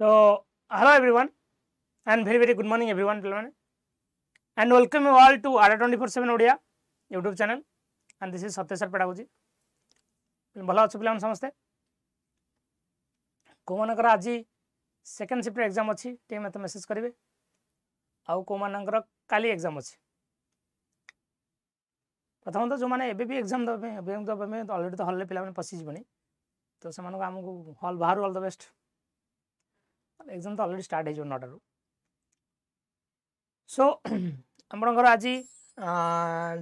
So, hello everyone, and very good morning everyone, and welcome you all to Ada 24/7 Odia YouTube channel, and this is Odisha Pedagogy. भल अच्छे पे समस्ते कौ मानकर आज second shift exam अच्छी टे मत मेसेज करेंगे आउ कौ मानकर काली एग्जाम अच्छी प्रथम तो जो मैंने एबी भी एग्जाम देवे अलरेडी तो हल पे पशिजी तो से आमको हल बाहर ऑल द बेस्ट एग्जाम तो अलरेडी स्टार्ट हो 9 सो आपंकर आज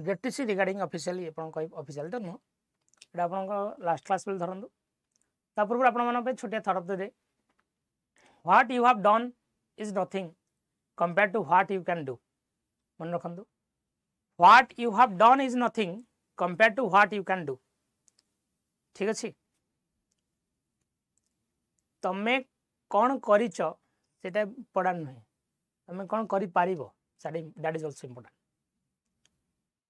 जेटीसी रिगार्डिंग ऑफिशियली ऑफिशियल तो नुह ये आप लास्ट क्लास बेल धरतु ता पूर्व आप छोटिया थरप दे what you have done is nothing compare to what you can do मन रखु what you have done is nothing compare to what you can do ठीक अच्छे तमें कौन कर पड़ा नुहे तमें कौन कर that is also important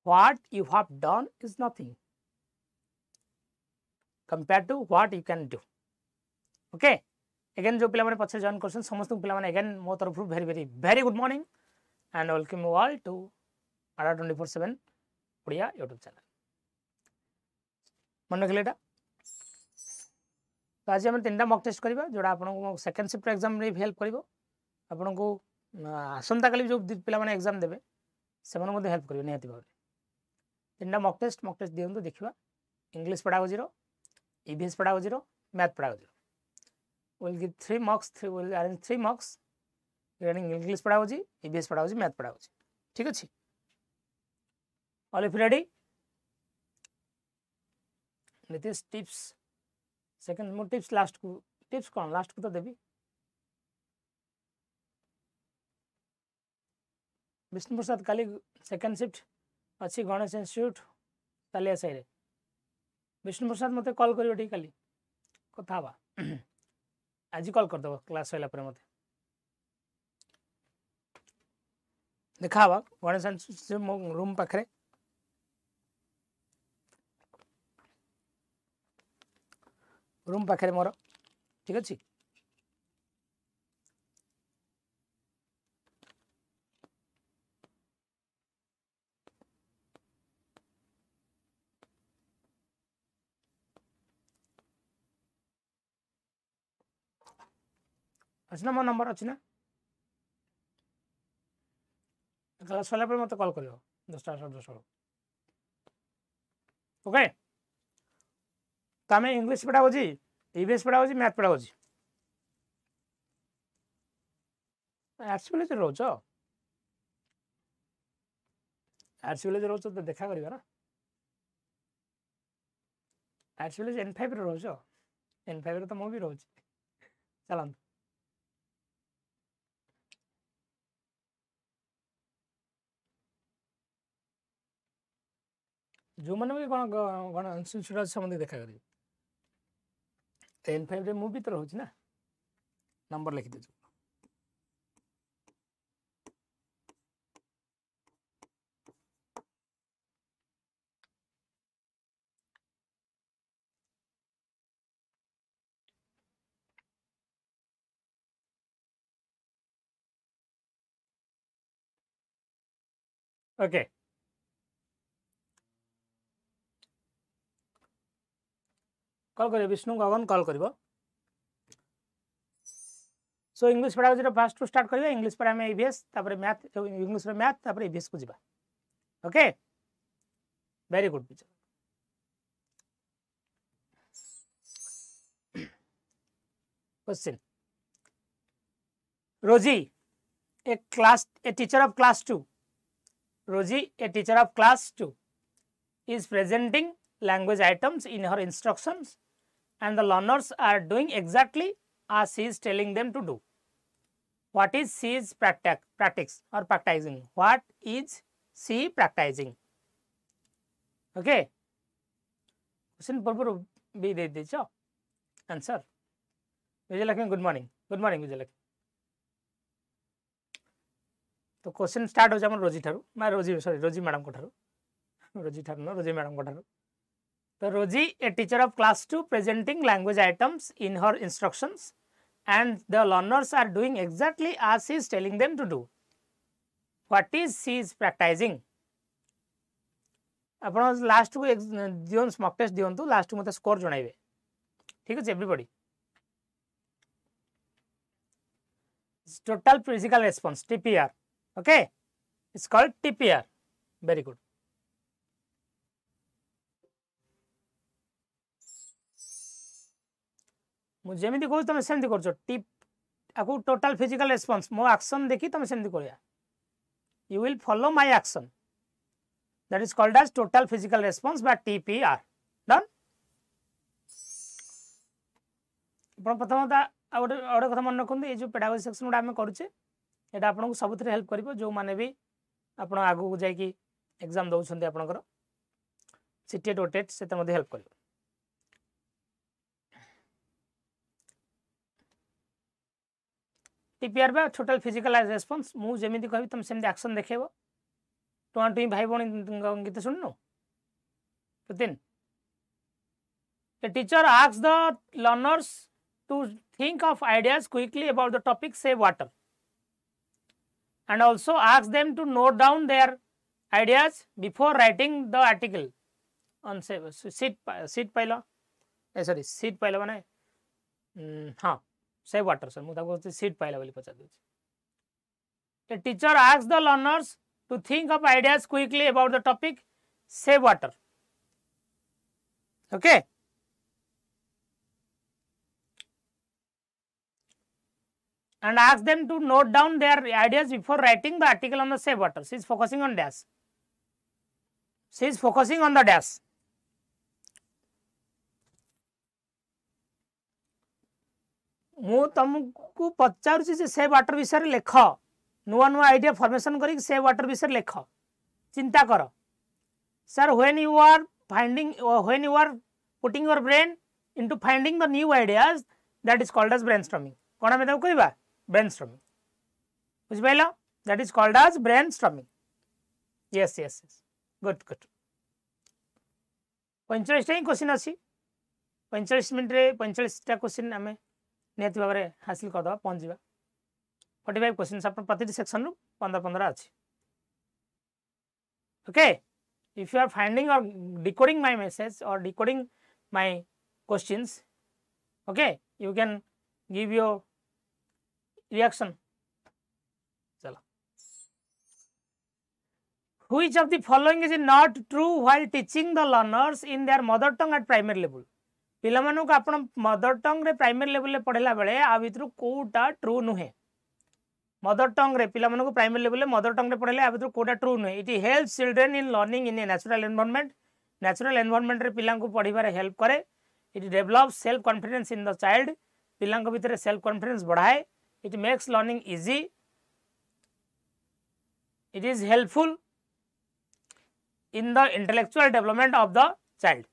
what you have done is nothing compare to what you can do okay again जो पिला पछे जॉइन कर समस्त पिला अगेन मो तरफ very good morning and welcome you all to आडा 24/7 ओडिया यूट्यूब चैनल मन रखिले तो आज आम 3टा मॉक टेस्ट करवा जोड़ा आपको सेकेंड शिफ्ट एग्जाम रे हेल्प करिवो आपको आसंता काली जो पिला माने एग्जाम देबे से माने हेल्प करिवो निहाती भाव 3टा मॉक टेस्ट दियंतु देखिबा इंग्लिश पेडागोजी रो EVS pedagogy रो math pedagogy will give 3 marks will arrange 3 marks regarding English pedagogy EVS pedagogy math pedagogy ठीक अछि all if ready Nitish tips second मो टिप्स लास्ट को टिप्स कौन लास्ट को तो देबी विष्णु प्रसाद काली सेकंड शिफ्ट अच्छी गणेश इंस्टीट्यूट तालिया साई रे विष्णु प्रसाद मत कॉल कर काली कथा आज कॉल करदेव क्लास सैला मत देखा गणेश मो रूम पाखे मोर ठीक अच्छे अच्छे ना मो नंबर अच्छी ना क्लास सैला मत कॉल कर 10टा 10 ओके तो आम English pedagogy EVS pedagogy math pedagogy arts विलेज रोच आर्ट्स विलेज रोच तो देखा करिबा ना आर्ट्स विलेज N5 रे रोच N5 रे तो मो भी रोच चलन जो मैंने भी कौन इंस्टीट्यूट संबंधी देखा करी N5 रे मुझे तो रोच ना नंबर लिख दीजिए ओके कॉल करिए विष्णु गगन कॉल करिवो so English pedagogy first to start करिवे इंग्लिश पर हमें EVS तापर मैथ इंग्लिश रे मैथ तापर EVS को जिबा okay very good teacher question रोजी a teacher of class 2 Roji a teacher of class 2 is presenting language items in her instructions and the learners are doing exactly as she is telling them to do. What is she is practice or practicing? What is she practicing? Okay. Question purpose be de decho answer. Vijay good morning Vijay तो question start हो रोजी ठारू मैं रोजी madam को रोजी madam को तो रोजी a teacher of class 2 presenting language items in her instructions and the learners are doing exactly as he is telling them to do. What is she is practicing? ଆପଣ ଲାଷ୍ଟ କୁ ଦିଅନ୍ତୁ ସ୍ମକ୍ test ଦିଅନ୍ତୁ last କୁ ମୋତେ score ଜଣାଇବେ ଠିକ ଅଛି everybody total physical response TPR okay it's called TPR very good मु जेमिति कहू तुम सेमति करछो टिप आकु टोटल फिजिकल रेस्पॉन्स मो एक्शन देखि तुम सेमति करिया you will follow my action that is called as total physical response by TPR done आपण प्रथमता और कथा मन रखु ये जो पेडागोजी सेक्शन गुड़ा आम करुचे यहाँ आपको सब हेल्प कर जो मैंने भी आप आगू जाकि एग्जाम दौरान आपंकर सीटेट ओटेट से हेल्प कर टीपीआर बा टोटल फिजिकल रेस्पॉन्स मु जेमिति कहबी तुम सेमति एक्शन देखेबो टुआ टुई भाई बणी गीत सुननु Putin the teacher asks the learners to think of ideas quickly about the topic save water and also ask them to note down their ideas before writing the article on save sheet paila sorry sheet paila mane ha save water sir mu ta sheet paila boli pachar dଉଛି the teacher asks the learners to think of ideas quickly about the topic save water okay and ask them to note down their ideas before writing the article on the save water. She is focusing on dash. She is focusing on the dash. मु तुमको पचारुछि जे save water विषय लेख नुआ नुआ idea formation करी save water विषय लेख चिंता कर sir when you are putting your brain into finding the new ideas that is called as brainstorming कोन हम ताको कहबा brainstorming बुझ pilo that is called as brainstorming yes good 45 टा क्वेश्चन अछि 45 मिनिट रे 45 टा क्वेश्चन हमें नियत भाव में हासिल कर दबा पहुंच जावा 45 क्वेश्चन अपन प्रति सेक्शन रू 15 अछि okay if you are finding or decoding my message or decoding my questions okay you can give your reaction चलो which of the following is not true while teaching the learners in their mother tongue at primary level पिला मानु को आपण mother tongue रे primary level ले पढ़ेला बेले आ भितर कोटा ट्रू नुहे मदर टंग रे पिला मानु को प्राइमरी लेवल ले मदर टंग रे पढ़ेले आ भितर कोटा ट्रू नुहे it helps children in learning in a natural environment रे पिला को पढ़िबारे हेल्प करे it develops self confidence in the child पिला को भितर सेल्फ कॉन्फिडेंस बढ़ाए it makes learning easy it is helpful in the intellectual development of the child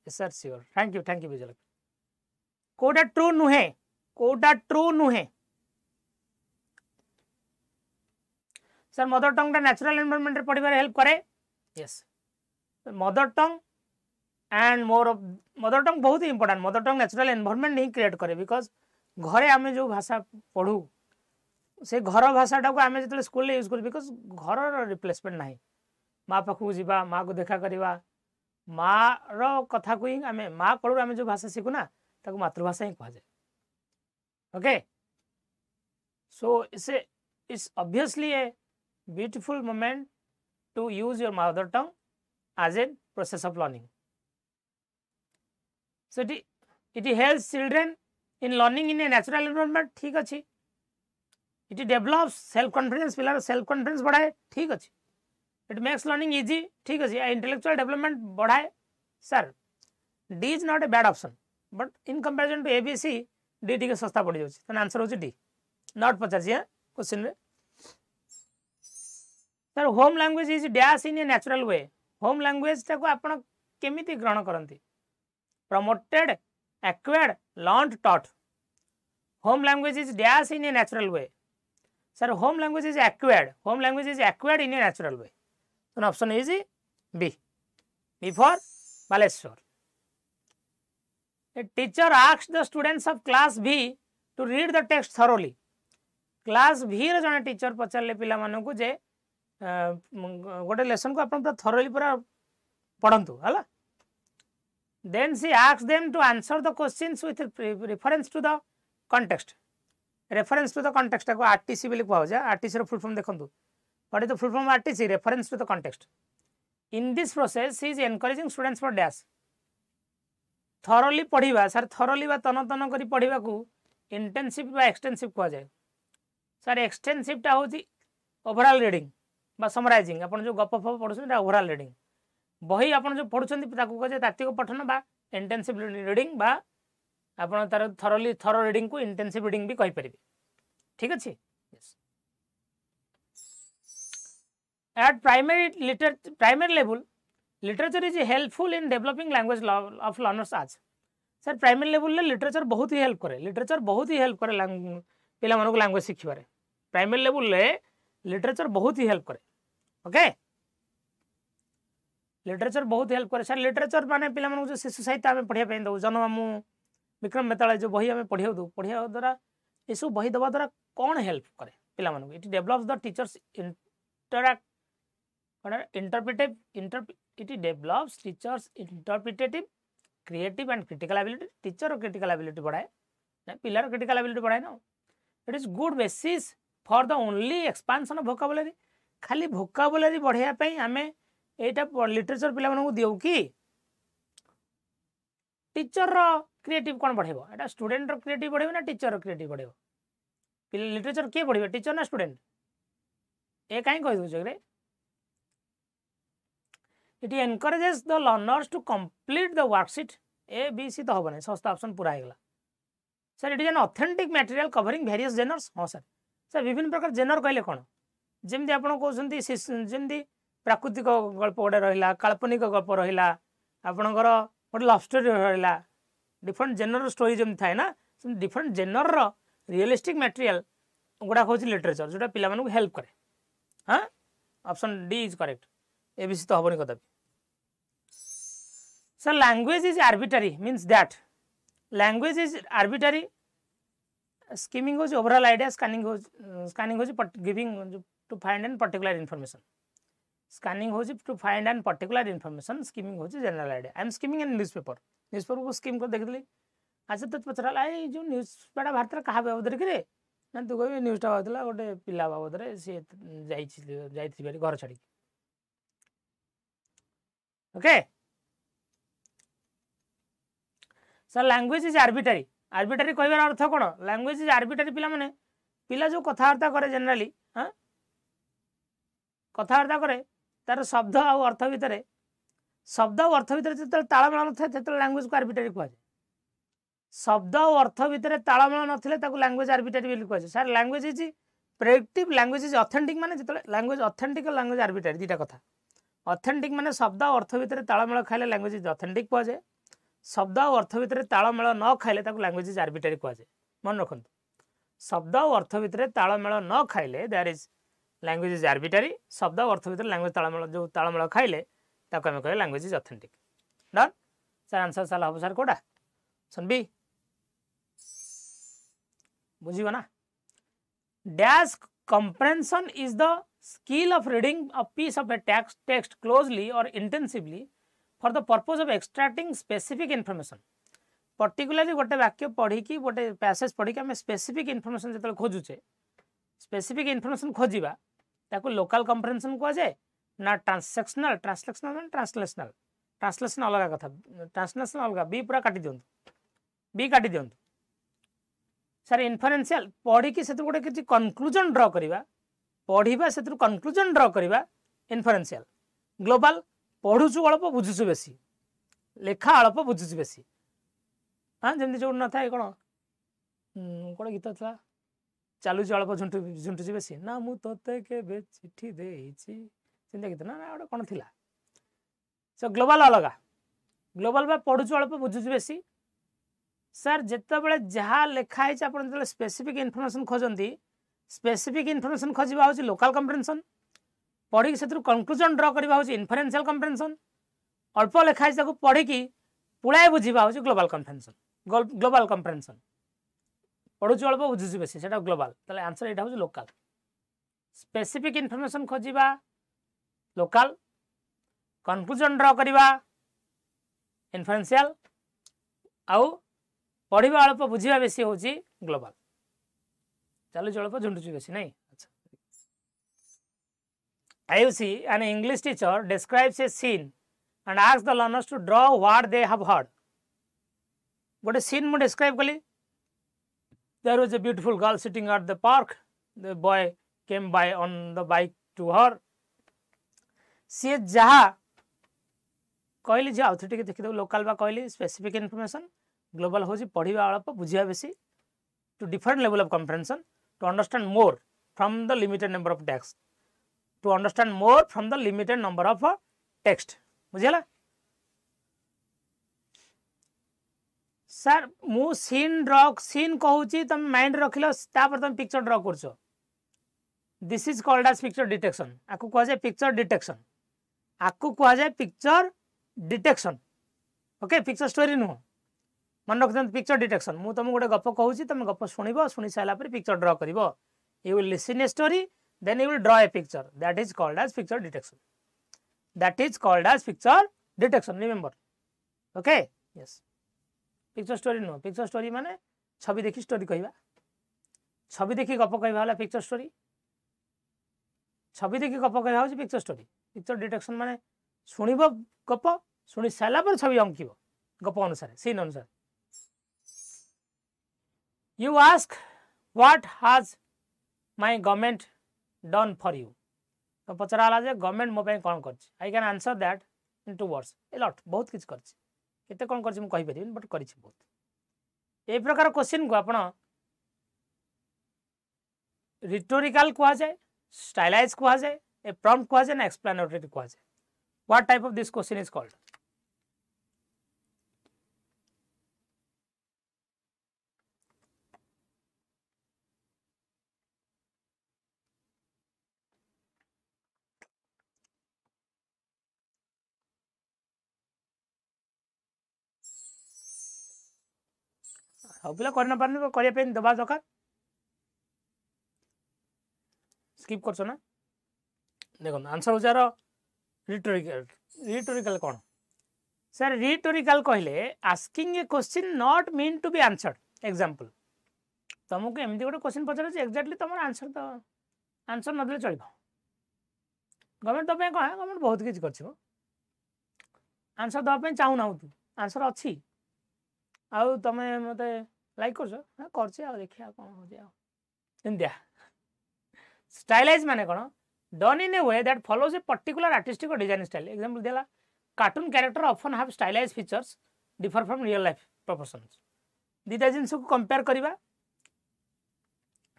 yes sir sure thank you Vijay कोटा true नुहे सर मदर टंग टा natural environment रे पढ़िबारे help करे yes mother tongue and more of mother tongue बहुत ही important mother tongue natural environment ही create करे बिकॉज घरे आमे जो भाषा पढ़ू से घर भाषाटा को आमे जतले स्कूल ले यूज करू बिकॉज घर रिप्लेसमेंट नाही माँ पाखु जीवा माँ को देखा करवा माँ रो कथा को ही आमे माँ कड़ू आमे जो भाषा शिखु ना ताको मातृभाषा ही कहा जाए okay so it's obviously a beautiful moment to use your mother tongue as a process of learning. So it helps children in learning in a natural environment. ठीक अच्छी. It develops self confidence. Pillar self confidence बढ़ाए. ठीक अच्छी. It makes learning easy. ठीक अच्छी. Intellectual development बढ़ाए. Sir, D is not a bad option. But in comparison to ABC, D ठीक सस्ता पड़ जाଉଛି. तो आंसर होची D. Not पचासी है क्वेश्चन में. Sir, home language is dash in a natural way. Home language टाको आपण केमिति ग्रहण करंती promoted acquired learned taught home language is dash in a natural way sir home language is acquired in a natural way तो option is B for Baleswar A teacher asks the students of class B to read the text thoroughly. Class भी रे जने teacher पचारे पिला मानन को जे गोटे lesson को अपन पूरा थरोली पूरा पढ़ंतु हला. Then she asks them to answer the questions with reference to the context. Reference to the context को RTC बोली कहौ जा. RTC रो फुल फॉर्म देखंतु. What is the full form of RTC? Reference to the context. In this process, she is encouraging students for dash. Thoroughly पढ़िबा sir thoroughly बा तन तन करी पढ़िबा को intensive बा extensive कह जाय. सर एक्सटेंसिव टा होची ओवरऑल रीडिंग बा समराइजिंग. अपन जो गप फप पढुछन ता ओवरऑल रीडिंग. बही अपन जो पढुछन ताकू कह जाय तात्विक पठन बा इंटेंसिव रीडिंग बा अपन तार थरो रीडिंग को इंटेंसिव रीडिंग भी कहि परिबे. ठीक अछि. Yes. At primary level, literature is helpful in developing language of learners as. Sir primary level ले लिटरेचर बहुत ही हेल्प करे. लिटरेचर बहुत ही हेल्प करे पिला मानक लैंग्वेज शिखिबारे. प्राइमरी लेवल ले लिटरेचर बहुत ही हेल्प करे. ओके. लिटरेचर बहुत हेल्प करे. सर लिटरेचर माने पिला मानक जो शिशु साहित्य आमे पढिया पे दउ जन्म मामू विक्रम मेताळे जो बही आमे पढिया दउ पढिया द्वारा एसु बही दबा द्वारा कोन हेल्प करे पिला मानक. It develops the teachers it develops teachers interpretative, creative and critical ability. Teacher or critical ability बढ़ाए ना पिलर critical ability बढ़ाए ना. It is good basis for the only expansion of vocabulary. खाली vocabulary बढ़िया पे हमें एटा लिटरेचर पिला मानू दियो कि टीचर रो क्रिएटिव कोन बढ़ेबो. एटा स्टूडेंट रो क्रिएटिव बढ़ेबो ना टीचर रो क्रिएटिव बढ़ेबो. लिटरेचर के बढ़ेबो टीचर ना स्टूडेंट ए काई कहि दउ जगरे. It encourages the learners to complete the worksheet. A, B, C तो होबने. सस्ता ऑप्शन पूरा आइगला. Sir it is an authentic material covering various genres. हां सर. सर विभिन्न प्रकार जेनर कहले कोन जेमति आपण कहउछंती जेमति प्राकृतिक गल्प ओडे रहिला काल्पनिक गल्प रहिला आपणकर ओडे लव स्टोरी रहिला डिफरेंट जेनर स्टोरी जेमति थाय ना डिफरेंट जेनर रो रियलिस्टिक मटेरियल गुडा कहउछ लिटरेचर जोटा पिला मानू हेल्प करे. हां option D is correct. ABC तो होबनी कदा. So language is arbitrary means that language is arbitrary. Skimming was overall idea, scanning was giving to find and particular information. Scanning was to find and particular information. Skimming was general idea. I am skimming a newspaper. Newspaper को skim कर देखली. अच्छा तो पचराला आई जो news बड़ा भारत रा कहा बाबद रे ना तू कहबे न्यूज़ टा होतला गोटे पिला बाबद रे से जाई बारी घर छाड़ी. Okay. Sir language is arbitrary. Arbitrary कहबार अर्थ कोन. लैंग्वेज इज आर्बिटरी पिला माने पिला जो कथावार्ता करे जनरली हां कथावार्ता करे तार शब्द आ अर्थ भितरे जते ताळमेळ नथे तते लैंग्वेज को आर्बिटरी कहै. शब्द आ अर्थ भितरे ताळमेळ नथिले ताको लैंग्वेज आर्बिटरी बोली कहै. Sir language is predictive. Language is authentic माने जते लैंग्वेज ऑथेंटिक लैंग्वेज आर्बिटरी दीटा कथा. ऑथेंटिक माने शब्द आ अर्थ भितरे ताळमेळ खाइले लैंग्वेज इज ऑथेंटिक कहै. शब्द और अर्थ भितर तालमेल न खाइले ताको लैंग्वेज इज आर्बिटरी कह जाए. मन रखंतु शब्द और अर्थ भितर तालमेल न खाइले there is language is arbitrary. शब्द और अर्थ भितर लैंग्वेज तालमेल जो तालमेल खाइले ताको हम कहे language is authentic. Done. Sir answer साला हो सर कोडा सन बी बुझिबो ना. Dash comprehension is the skill of reading a piece of a text closely or intensively for the purpose of extracting specific information. Particularly गोटे वाक्य पढ़ी कि गोटे passage पढ़ी कि हमें स्पेसिफिक इनफॉरमेशन जतले खोजुचे स्पेसिफिक इनफॉरमेशन खोजिबा ताको लोकल कंप्रेहेंशन कह जाए ना ट्रांसलेशनल ट्रांसलेशन अलग कथा. ट्रांसलेशन अलग. बी पूरा काटी दियंतु. बी काटी दियंतु. सर इन्फरेंशियल पढ़ी कि सेतु गोटे किछि कंक्लूजन ड्रा करिबा पढ़ीबा सेतु कंक्लूजन ड्रा करिबा इन्फरेंशियल. ग्लोबल पढ़ुछु अल्प बुझुछु बेसी लेखा अल्प बुझुछु बेसी. हाँ जमी जो न था कौन कौन गीत था चलुच अल्प झुंटुची बेसी ना मु तोते केबे चिट्ठी देइछि चिंता गीत ना गोटे कौन थिला. सो ग्लोबल अलग. ग्लोबल बा पढ़ुछु अल्प बुझुछु बेसी. सर जिते बड़े जहाँ लिखाई आप स्पेसिफिक इनफॉरमेशन खोजती स्पेसिफिक इनफॉरमेशन खोजा हूँ लोकल कंप्रेहेंशन. पढ़ी से कंक्लूजन ड्रा करवा हूँ इन्फरेंशियल कंप्रेहेंशन. अल्प लिखाई पढ़ी पुड़ाए बुझा हूँ ग्लोबल कंप्रेहेंशन. ग्लोबल कंप्रेhension पढ़ुछु अल्प बुझुछु बेसी सेटा ग्लोबल ताले आंसर एटा हो लोकल स्पेसिफिक इन्फॉर्मेशन खोजिबा लोकल कंक्लूजन ड्रा करिबा इन्फरेंशियल आउ पढ़िबा अल्प बुझिबा बेसी होची ग्लोबल चलो अल्प झुंडुछु बेसी नहीं अच्छा IUC an English teacher describes a scene and asks the learners to draw what they have heard गोटे सीन मु डिस्क्राइब कली there was a beautiful girl sitting at the park the boy came by on the bike to her सी जहा कहली जे आउथ टिके देखि दो local बा कहली स्पेसिफिक इन्फॉर्मेशन ग्लोबल होजी पढ़िबा अल्प बुझिया बेसी two different level of comprehension to understand more from the limited number of text to understand more from the limited number of text बुझिला सर मु सीन कहूची तुम माइंड रखिलो तापर तुम पिक्चर ड्रा करछो this is called as picture detection आकु कह जाय पिक्चर डिटेक्शन आकु कह जाय picture detection okay picture story नु मन रखते पिक्चर डिटेक्शन मु तुम गोटे गप कहूची तुम गप सुनिबो सुनि साला पर पिक्चर ड्रा करिवो you will listen a story then you will draw a picture that is called as picture detection that is called as picture detection remember okay yes picture story नु पिक्चर स्टोरी माने छवि देखि story कहबा छवि देखि गप कहबा वाला picture story छवि देखि गप कहबा होची पिक्चर स्टोरी पिक्चर डिटेक्शन माने सुनिबो गप सुनि साला पर छवि अंकिबो गप अनुसार सीन अनुसार you ask what has my government done for you तो पचराला जे गवर्नमेंट मो पे कोन करछि I can answer that in 2 words a lot बहुत किछ करछि केते कोन करछि मु कहि परिबिन बट करछि बहुत ए प्रकार क्वेश्चन को आपण रिटोरिकल कहा जाए स्टाइलाइज कहा जाए ए प्रॉम्प्ट कहा जाए ना एक्सप्लेनेटरी कहा जाए what type of this question is called पिला करना पारनी करिया पे दबा दरकार स्किप करछो ना देखो आंसर हो जार रिटोरिकल कौन सर रिटोरिकल कहले asking a question not mean to be answered example तुमको एमती गोटे क्वेश्चन पचार एक्जाक्टली तुम आंसर तो आंसर नदेले चलो गवर्नमेंट तो कह गवर्नमेंट बहुत किसी कर आंसर दवाई चाहूना तू आंसर अच्छी आउ तुम मत लाइक कर देखिए कौन हो स्टाइलाइज माने कौन done in a way that follows a particular artistic or design style example दिला cartoon character often have stylize features differ from real life proportions दीटा जिनस को कंपेयर करबा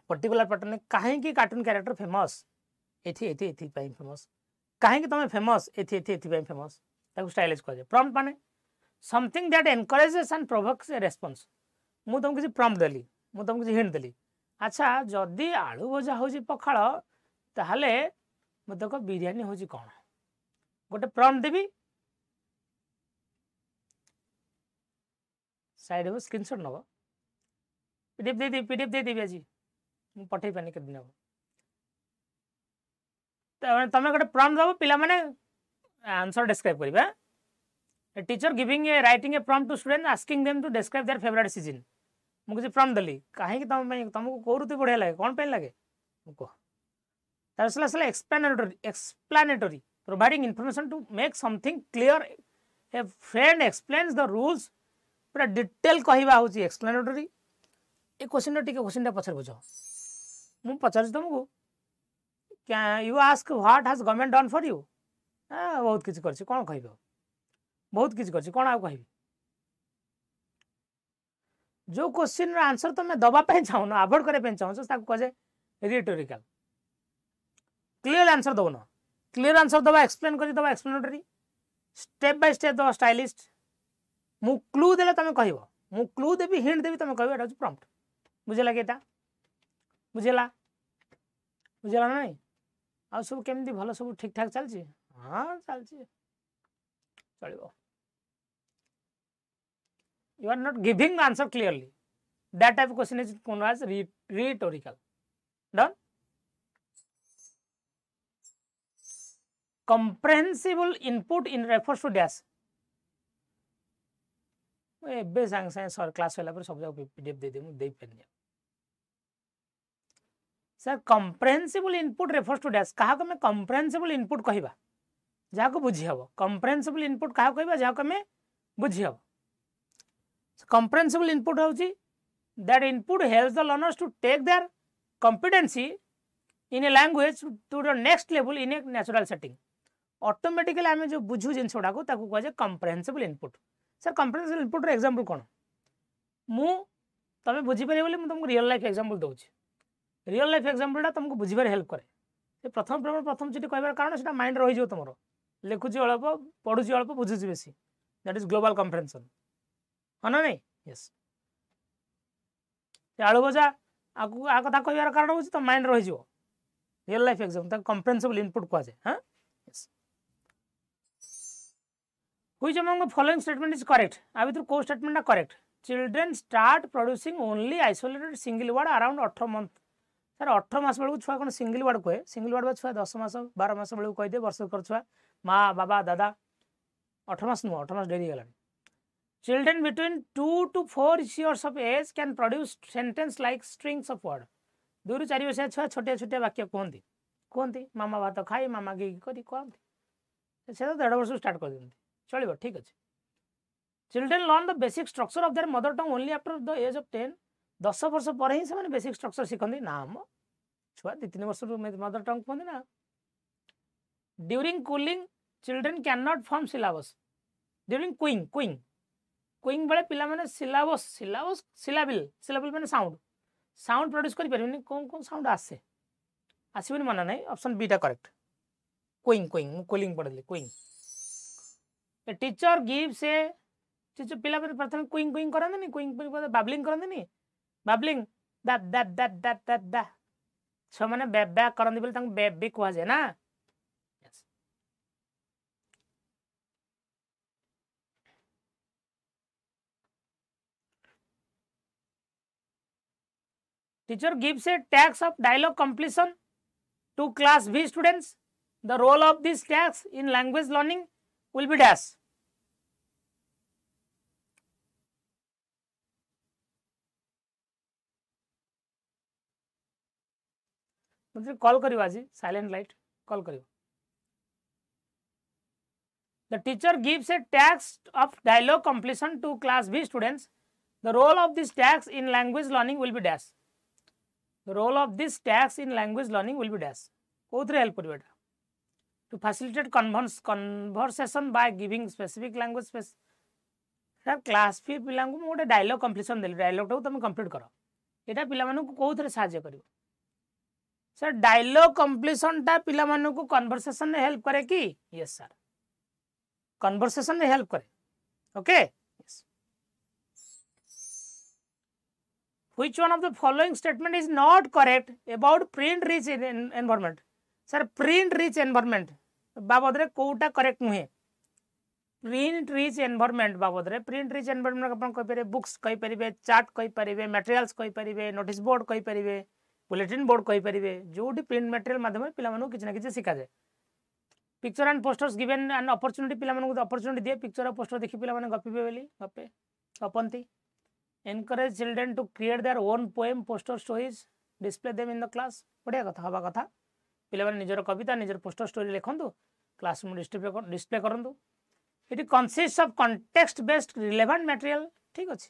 पर्टिकुलर पैटर्न काहे की कार्टून कैरेक्टर फेमस एथि एथि एथि पई फेमस काहे की तमे फेमस एथि एथि एथि पई फेमस ताको स्टाइलाइज कर प्रॉम्प्ट माने something that encourages and provokes A response मु तुमको किसी प्रॉम्प्ट देली मु तुमको किसी हिंट देली अच्छा जदि आलू भजा होजी पखाळ ताहले मत को बिरयानी होजी कोन गोटे प्रॉम्प्ट देबी साइड हो स्क्रीनशॉट नबो पीडीएफ दे देबी आज मु पठै पानी के दिन तमे गोटे प्रॉम्प्ट दबो पिला माने आंसर डिस्क्राइब करबा A teacher giving a writing a prompt to student asking them to describe their favorite season मु किसी प्रॉम्प्ट दली काहे कि तुमको को ऋतु बढ़िया लगे कौन पे लगे कह तारसला explanatory providing information to make something clear a friend explains the rules पूरा डिटेल कहवा होची एक्सप्लेनेटरी ए क्वेश्चन टिके क्वेश्चन पछर बुझ मु पचार तुमको क्या you ask what has government done for you बहुत किसी करछि कोन कहबो बहुत किसी करछि कोन आ कहबी जो क्वेश्चन रा आंसर तुम दबा पे चाहो अवॉइड करे पे चाहो ताको कहे रिटोरिकल क्लियर आंसर दबो न क्लियर आंसर दबा एक्सप्लेन करी दबा एक्सप्लेनेटरी स्टेप बाय स्टेप दबा स्टाइलिस्ट मु क्लू देले तुम कहबो मु क्लू देबी हिंट देबी तुम कहबो एटा प्रॉम्प्ट बुझला के एटा बुझला नहीं आ सब केमती भलो सब ठीक ठाक चलछि हां चलछि चलिबो You are not giving the answer clearly. That type of question is known as rhetorical. Done. Comprehensible input in refers to dash. ए सांगे सांगे सर क्लास वाला पर सब जगह पीडीएफ दे दे मु दे pen sir comprehensible input refers to dash कहा को मैं कंप्रेहेंसिबल इनपुट कहबा जहा को बुझी हबो कंप्रेहेंसिबल इनपुट कहा कहबा जहा को मैं बुझी हबो कंप्रेहेंसिबल इनपुट होची that input helps the learners to take their competency in a language to the next level in a natural setting automatically आमे जो बुझू जिंस गुडा को ताको कह जे comprehensible input sir comprehensible input रे एग्जांपल कोन मु तमे बुझी परिबे बोले मु तुमको रियल लाइफ एग्जांपल दोछि रियल लाइफ एग्जांपल तुमको बुझिबार हेल्प करे से प्रथम चिठी कहबार कारण सेटा माइंड रहि जो तुमरो लिखुची अल्प पढुची अल्प बुझुची बेसी दैट इज ग्लोबल कंप्रेहेंशन हना नहीं यस आलू भजा आ कथा कहबार कारण होची तो माइंड रहि जो रियल लाइफ एग्जांपल ता कंप्रेहेंसिबल इनपुट कह जाय हां yes which among the following statement is correct आ भीतर को statement correct children start producing only isolated single word around 18 month sir 18 मास बेलू छुआ कौन सिंगल वर्ड कहे सिंगल वर्ड छुआ 10 मास 12 मास बेलू कह दे वर्ष कर छुआ माँ बाबा दादा 18 मास नुह 18 मास डेरी गला children between 2 to 4 years of age can produce sentence like strings of word 2 ରୁ 4 वर्ष छुआ छोटे छोटे वाक्य कहती कहती मामा भात खाई मामा गी करी कहती से 1.5 वर्ष स्टार्ट कर दिखती चलो ठीक अच्छे children learn the basic structure of their mother tongue only after the age of 10 10 वर्ष पर ही से बेसिक स्ट्रक्चर शिखती ना हम छुआ 2-3 वर्ष मदर टंग कहते ना during cooling children can not form syllabus during Qing Qing Qing बेले पिला माने सिलाबस सिलाबस सिलाबिल सिलाबिल माने साउंड साउंड प्रोड्यूस करि परबेनी कोन कोन साउंड आसे आसीबनी माना नहीं ऑप्शन बी टा करेक्ट क्विंग क्विंग कूलिंग पढले cooing a teacher gives a teacher पिला प्रथम क्विंग क्विंग करंदे नी क्विंग बाबलिंग करंदे नी babbling that that that that that that छ माने बैक बैक करंदी बेले तंग बेबी कहवा जे ना यस टीचर गिव्स ए टैक्स of dialogue completion to class B students the role of this task in language learning will be dash मतलब call करियो आज साइलेंट लाइट कॉल करियो द टीचर गिव्स ए टैक्स of dialogue completion to class B students the role of this task in language learning will be dash the role of this task in language learning will be dash कोथरे help करबेटा to facilitate conversation by giving specific language space sir class B पिला को मोटे dialogue completion देली dialogue टाको तुम complete करो एटा पिला मानु को कोथरे सहायता करियो सर डायलॉग कंप्लीशन टा पिला मानु को कन्वर्सेशन में हेल्प करे कि यस सर कन्वर्सेशन में हेल्प करे okay yes which one of the following statement is not correct about print rich environment sir print rich environment बाबद रे कोटा करेक्ट नुहे प्रिंट रिच एनवायरनमेंट बाबद रे प्रिंट रिच एनवायरनमेंट अपन कहि परिबे बुक्स कहि परिबे चार्ट कहि परिबे मटेरियल्स कहि परिबे नोटिस बोर्ड कहि परिबे बुलेटिन बोर्ड कहि परिबे जोटी प्रिंट मटेरियल माध्यम पिला मानु किछ ना किछ सिखा जाय picture and posters given an opportunity पिला मानु को अपॉर्चुनिटी दिए पिक्चर और पोस्टर देखि पिला माने गपिबे बेली गपे गपंती encourage children to create their own poem poster stories display them in the class बढ़िया कथा हवा कथा पिला माने निजर कविता निजर पोस्टर स्टोरी लिखंतु क्लासरूम डिस्प्ले करंतु it consist of context based relevant material ठीक अछि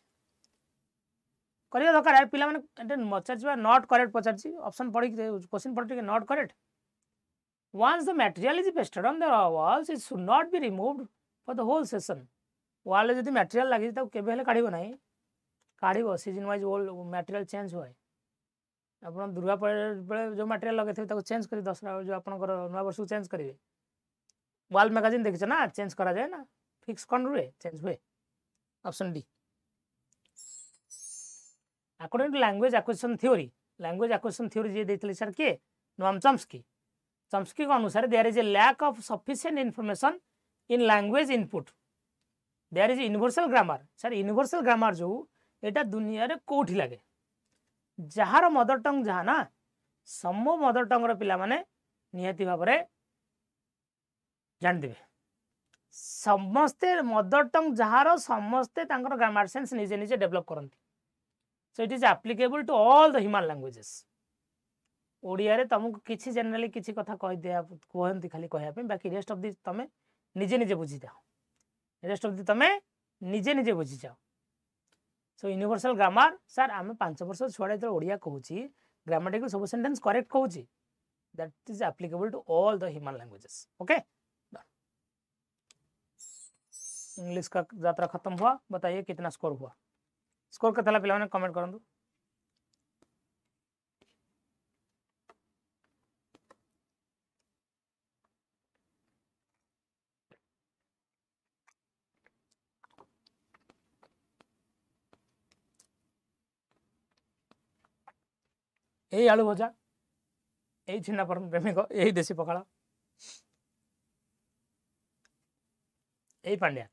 करियो दरकार पिला माने मचार नॉट करेक्ट पचार ऑप्शन पढ़ी क्वेश्चन पढ़ी not correct once the material is pasted on the walls it should not be removed for the whole session wall जदी मटेरियल लागि त केबे हेले काढिबो नाही काढिबो season wise wall material change होय अपन दुर्गा बेले जो मटेरियल लगे थे ताको चेंज करी दसरा जो अपन नवा वर्ष चेंज करिवे वॉल मैगजीन देखिछ ना चेंज करा जाय ना फिक्स कोन रुए चेंज हुए option D according to language acquisition theory जे देथिले सर के नोम चम्स्की के अनुसार there is a lack of sufficient information in language input there is universal grammar sir universal grammar जो एटा दुनिया रे कोठी लागे जहार मदर टंग जहा ना समो मदर टंग रो पिला माने नियति भाबरे जान देबे समस्ते मदर टंग जहार समस्ते तांकर ग्रामर सेंस निजे निजे डेवलप करंती so it is applicable to all the human languages Odia रे तुमको किछि जनरली किछि कथा कहि दिया कहंती खाली कहया पे बाकी रेस्ट ऑफ द तमे निजे निजे बुझी जाओ रेस्ट ऑफ द तमे निजे निजे बुझी जाओ सो यूनिवर्सल ग्रामर सर आमे 5 वर्ष छुआ तो ओडिया कहूची ग्रामेटिकल सब सेंटेंस करेक्ट कहूची that is applicable to all the human languages okay English का यात्रा खत्म हुआ बताइए कितना स्कोर हुआ स्कोर केतला पिला माने कमेंट करंतु यही आलू भजा यही छिन्ना प्रेमिक यही देशी पखाड़ यही पांड्या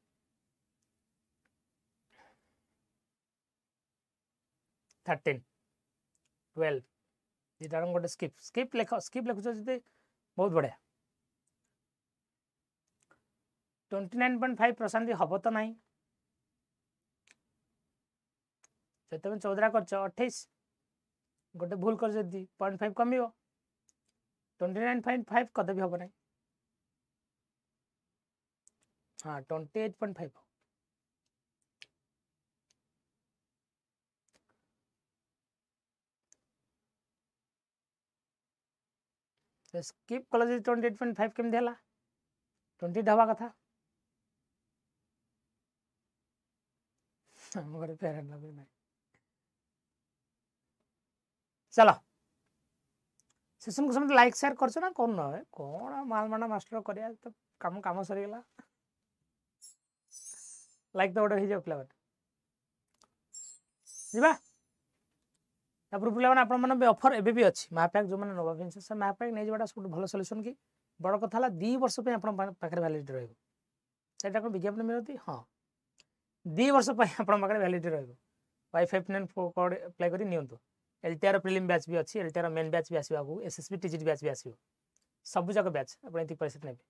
13 12 दिटा गोटे स्किप लेख स्किप लेखुच बहुत बढ़िया 29.5 प्रशांति हम तो ना जो तुम 14 कर 28 गोटे भूल कर 0.5 कम 29.5 कदे भी हम ना हाँ 28.5 स्किप कल 28.5 केमती है 20 ढाबा कथा चलो सेशन को समझ लाइक शेयर करछ ना कौन ना कौन माल माना मास्टर करिया तो काम काम सरी गला लाइक तो गोटे हो जाओ पिला जीवा तापर पिला माने आपण माने ऑफर एबे भी अछि महापैक जो माने नोवा फेंस सर महापैक नै जेबाटा सब भलो सॉल्यूशन की बड़ कथा ला 2 वर्ष पे आपण पाखरे वैलिडिटी रहइबो सेटा कोन विज्ञापन मिलती हां 2 वर्ष पे आपण पाखरे वैलिडिटी रहइबो Y59 कोड अप्लाई करी नियंतु एलटीआर प्रीलिम बैच भी अछि एलटीआर मेन बैच भी आसीबा को एसएसबी टीजीटी बैच भी आसीबो सब जगह बैच आपण एति पैसा नेबे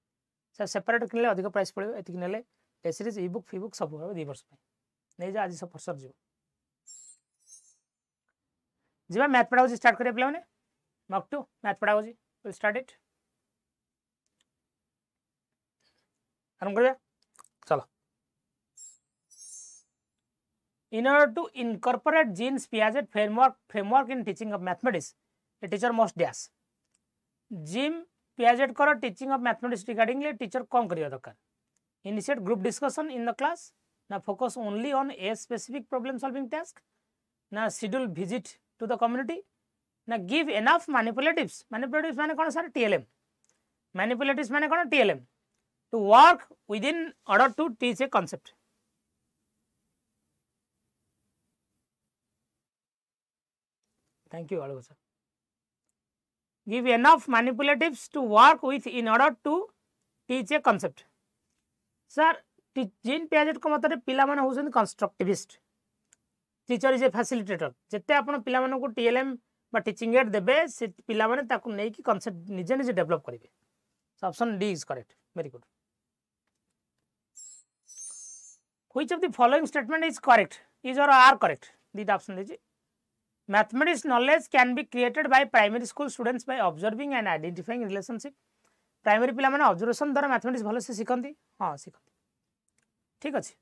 सर सेपरेट किनले अधिक प्राइस पड़े एति किनले test series e book fee book सब 2 वर्ष पे नै जा आज सब फसर जो जीवा मैथ पेडागोजी स्टार्ट करिया पिला माने mock 2 math pedagogy will start it आरंभ करिया चलो In order to incorporate Jean's Piaget framework in teaching of mathematics, a teacher must dash. Jean Piaget करो teaching of mathematics regarding ले teacher कौन करिया दरकार. Initiate group discussion in the class. ना focus only on a specific problem solving task. ना schedule visit to the community. ना give enough manipulatives. Manipulatives माने कौन सारे TLM. Manipulatives माने कौन TLM. To work within order to teach a concept. Thank you, Alu sir. Give enough manipulatives to work with in order to teach a concept. Sir, Jean Piaget को मतलब पिला माने होसन constructivist. Teacher is a facilitator. जते आपण पिला माने को टीएलएम बा टीचिंग एड देबे से पिला माने ताको नै कि कांसेप्ट निजे निजे डेवलप करिवे. So option D is correct. Very good. Which of the following statement is correct? Is or are correct? Dita option देजी. Mathematics knowledge can be created by primary school students by observing and identifying relationship. Primary पिला माने observation द्वारा mathematics भलो से सिखंती. हां सिखंती. ठीक अछि.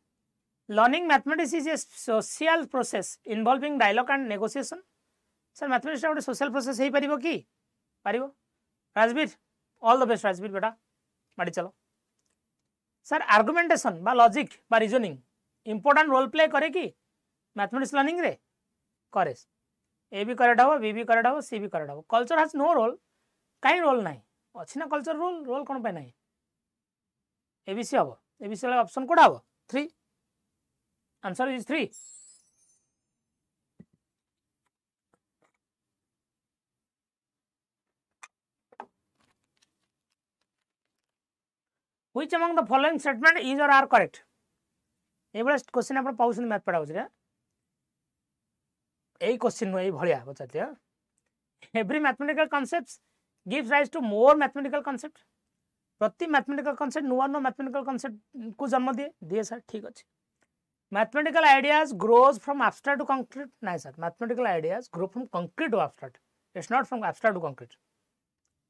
Learning mathematics is a social process involving dialogue and negotiation. Sir mathematics गोटे सोशल प्रोसेस हे परिबो की? परिबो. Rajveer all the best Rajveer बेटा. माडी चलो. सर आर्गुमेंटेशन बा लॉजिक बा रीजनिंग इंपोर्टेंट रोल प्ले करे की मैथमेटिक्स लर्निंग रे? करे. ए भी करेक्ट हो, बी भी करेक्ट हो, सी भी करेक्ट हो. Culture has no role. काई रोल नाही अछि ना कल्चर रोल. रोल कोन पे नाही. एबीसी हो. एबीसी वाला ऑप्शन कोडा हो 3. Answer is 3. Which among the following statement is or are correct? ये भाई क्वेश्चन आप पाँच मैथ पेडागोजी यही क्वेश्चन नुह भाया पचार every mathematical concepts gives rise to more mathematical concept प्रति मैथमेटिकल कॉन्सेप्ट नुआ नुआ मैथमेटिकल कॉन्सेप्ट को जन्म दिए दिए सर ठीक अच्छे mathematical ideas grows from abstract to concrete नहीं sir mathematical ideas grow from concrete to abstract it's not from abstract to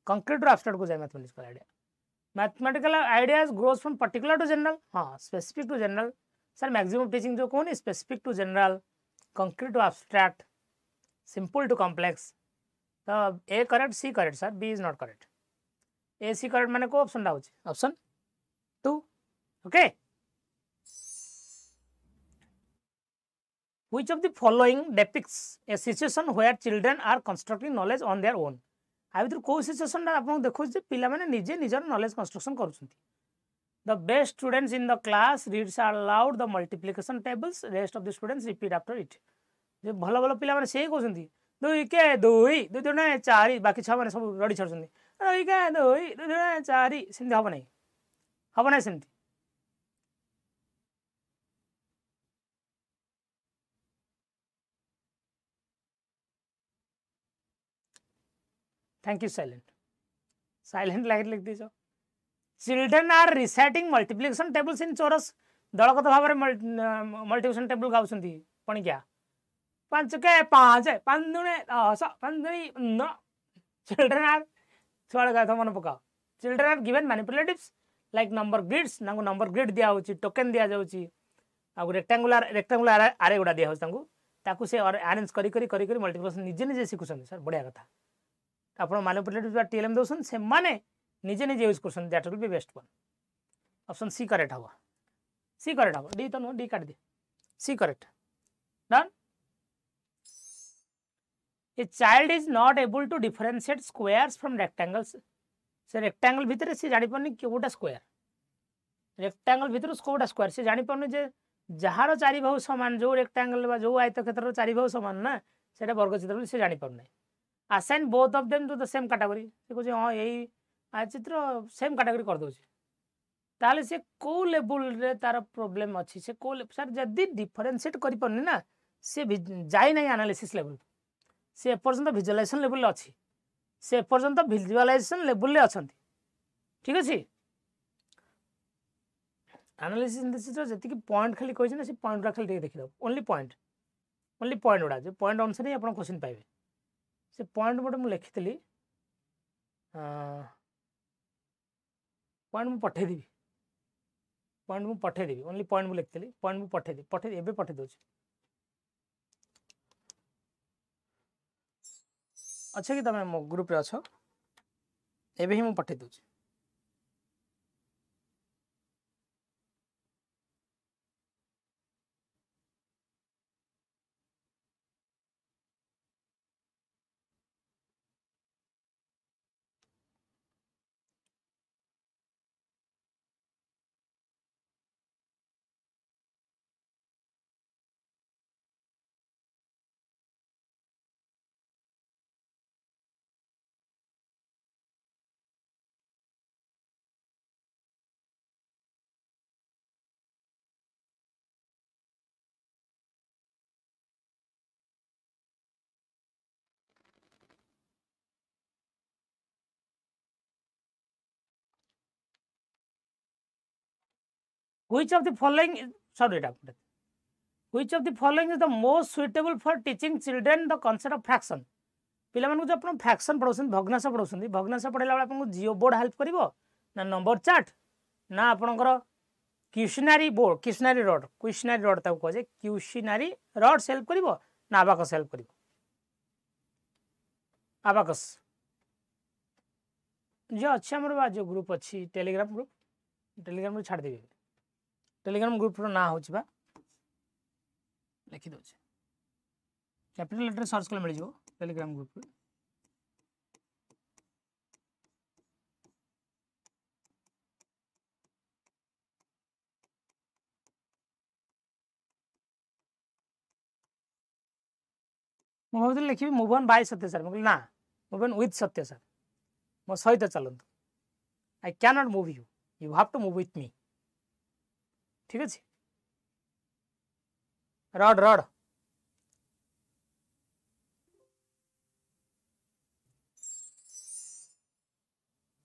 concrete to abstract को जाए mathematical idea mathematical ideas grows from particular to general हाँ specific to general sir maximum teaching जो कौन specific to general concrete to abstract simple to complex तो A correct C correct sir B is not correct A C correct माने को option Deutsche option 2 okay which of the following depicts a situation where children are constructing knowledge on their own आ भर कौ situation आप देखो पिला माने निजे निजर नॉलेज कंस्ट्रक्शन करुछंती the best students in the class reads aloud the multiplication tables rest of the students repeat after it जे भल भल पिला माने से कहउछंती 2 के 2 2 2 4 बाकी छा माने सब रडी छड़छंती 2 के 2 2 2 4 सिंधी हबो नै सिंधी थैंक यू साइलेंट लाइट लिख दीजिए children are reciting multiplication tables in chorus दलगत भाव में मल्टीप्लिकेशन टेबल गाउछंती पणिकिया 5 के 5 5 दुने 10 5 दुनी 9 चिल्ड्रेन आर छुआ गाथा मन पकाओ children are given manipulatives like number grids नांगु नंबर ग्रिड दिया होची टोकन दिया जाउची आ रेक्टेंगुलर आरे गुडा दिया होची तांगु ताकू से अरेंज करी मल्टीप्लिकेशन निजे निजे सिखुछन सर बढ़िया कथा आप मैनिपुलेटिव टीएलएम दौन से माने निजे निजे यूज कर that will be best one option C correct हम सी करेक्ट हम डी तो नुह डी काट दे C correct done a child is not able to differentiate squares from rectangles से रेक्टेंगल भितर से जानि पारनी कोटा स्क्वायर रेक्टेंगल भितर कोटा स्क्वायर से जानि पारनी जे जहार चारि बाहु समान जो रेक्टेंगल जो आयतक्षेत्र चारि बाहु समान ना सेटा वर्गचित्र से जानि पारनी assign both of them to the same category से कुछ हाँ यही चित्र सेम कैटेगरी कर दोछि ताले से को लेवल रे तार प्रॉब्लम अछि से को सर जदी डिफरेंशिएट करि परनी ना से जाई नहीं एनालिसिस लेवल से पर्यंत विजुअलाइजेशन लेवल अछि से पर्यंत विजुअलाइजेशन लेवल ले अछंती ठीक अछि एनालिसिस जति कि पॉइंट खाली कहि ना से पॉइंट खाली देखि दो ओनली पॉइंट उडा जो पॉइंट अनुसार ही आपण क्वेश्चन पाइबे से पॉइंट गोटे मुझे लिखी पॉइंट मुझे पठेदेवी ओनली पॉइंट मुझे लिखी पॉइंट मुझे पठेदेवी एवं पठे दूसरी अच्छा कि तुम मो ग्रुप रे अच्छ एवं ही मुझे पठे दूसरी Which of the following is which of the following is the most suitable for teaching children the concept of fraction पिला मानू जो अपन फ्रैक्शन पढ़ौसन भग्नांश पढ़ौसन भग्नांश पढ़ेला बेला आपन जियो बोर्ड हेल्प करिवो ना नंबर चार्ट ना आपनकर क्वेश्चनरी रड ताको कहे क्वेश्चनरी रड हेल्प करिवो ना अबाकस हेल्प करिवो अबाकस जो अच्छा हमर जो ग्रुप अच्छी टेलीग्राम ग्रुप छाड़ देबे टेलीग्राम ग्रुप रो ना होछि बा लिखि दो कैपिटल लेटर सर्च कर मिल जो टेलीग्राम ग्रुप मुझे लिखी move on by Satya sir ना move on with Satya sir मो सहित चलतु I can not move you have to move with me ठीक अच्छे रड रड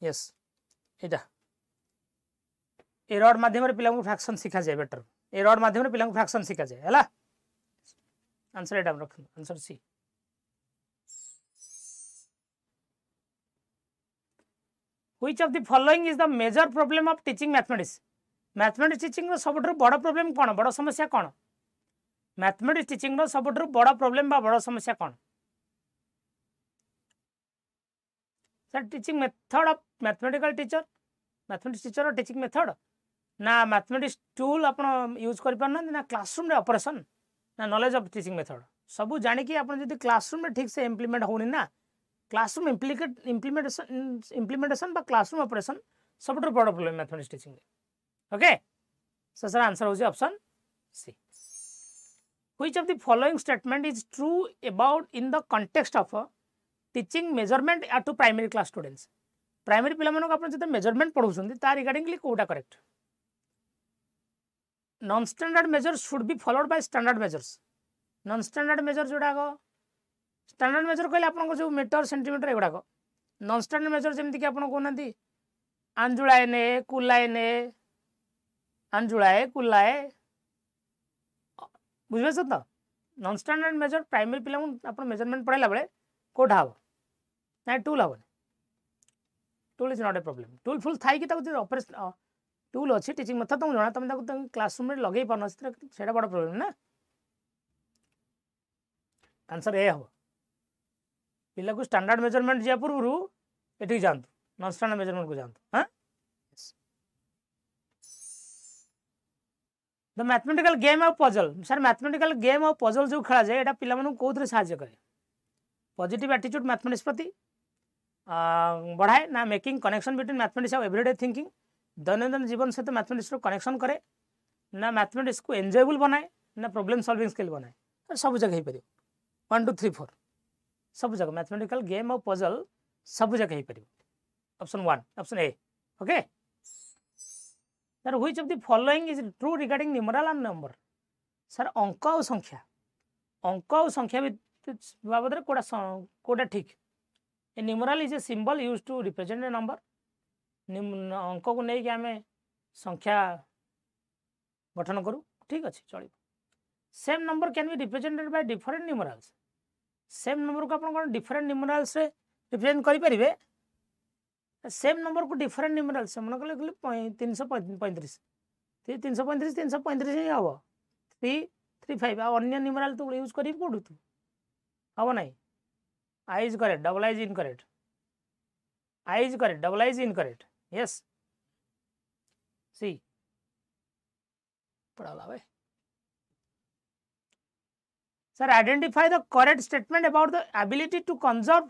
यस एटा ए रड माध्यम पिला फ्रैक्शन शिखा जाए बेटर ए रड माध्यम पिला फ्रैक्शन शिखा जाए है आंसर एटा रख answer C Which of the following is the major problem of teaching mathematics? Mathematics teaching रो सबठु बड़ प्रॉब्लम कोन बड़ समस्या कोन मैथमेटिक्स टीचिंग रो सबठु बड़ प्रॉब्लम बा बड़ समस्या कोन sir teaching method of mathematical teacher mathematics teacher teaching method ना मैथमेटिक्स टूल आपण यूज कर पारना ना क्लासरूम रे ऑपरेशन ना नॉलेज ऑफ टीचिंग मेथड सब जानि कि आपण जदी क्लासरूम में ठीक से इंप्लीमेंट होनी ना क्लासरूम इम्प्लीमेंटेशन बा क्लासरूम ऑपरेशन सबठु बड़ problem mathematics teaching okay so sir answer होजी option C which of the following statement is true about in the context of teaching measurement to primary class students primary पिला मानक आपण जते measurement पढौछन ता regardingly कोटा correct non standard measures should be followed by standard measures non standard measure जोड़ा गो standard major कहले आपन को जो मीटर सेंटीमीटर एगुडा को नॉन स्टैंडर्ड मेजर जेमति कि आपन को नंदी अंजुलाए ने कुलाए ने अंजुलाए कुलाए बुझबे छ त नॉन स्टैंडर्ड मेजर प्राइमरी पिला आपन मेजरमेंट पढाइला बेले कोठा हो ना टूल हो tool is not a problem tool फुल थाई कि ताको ऑपरेशन टूल अच्छी टीचिंग मेथड तुम जाना तुम ताको क्लासरूम में लगे पारन सेटा बड़ प्रॉब्लम ना आंसर ए हो पिला को स्टैंडर्ड मेजरमेंट जा पूर्व एठी जानतु नॉन स्टैंडर्ड मेजरमेंट को जानतु हां the mathematical game of puzzle sir mathematical game of puzzle जो खेला जाए एटा पिला मानु कोथरे सहाय्य करे पॉजिटिव एटीट्यूड मैथमेटिक्स प्रति बढ़ाए ना मेकिंग कनेक्शन बिटवीन मैथमेटिक्स और एवरीडे थिंकिंग दैनंदिन जीवन सहित मैथमेटिक्स रो कनेक्शन करे ना मैथमेटिक्स को एंजॉयबल बनाए ना प्रॉब्लम सॉल्विंग स्किल बनाए सब जगह ही परियो 1 2 3 4 सब जगह मैथमेटिकल गेम ऑफ पजल सब जगह ही परियो option 1 option A okay sir which of the following is true regarding numeral and number sir अंक और संख्या बाबद रे कोडा ठीक a numeral is a symbol used to represent a number अंक को नहीं कि आमे संख्या गठन करू ठीक अच्छे चलो same number can be represented by different numerals same number को अपन डिफरेंट न्यूमेरल्स रे रिप्रेजेंट करि परिबे सेम नंबर को डिफरेंट न्यूमेरल्स मन कहले 335 ही हबो 335 आ अन्य न्यूमेरल तो यूज करि कोडू तू हबो नहीं I is correct double I is incorrect I is correct double I is incorrect yes C पढ़ा भाई sir identify the correct statement about the ability to conserve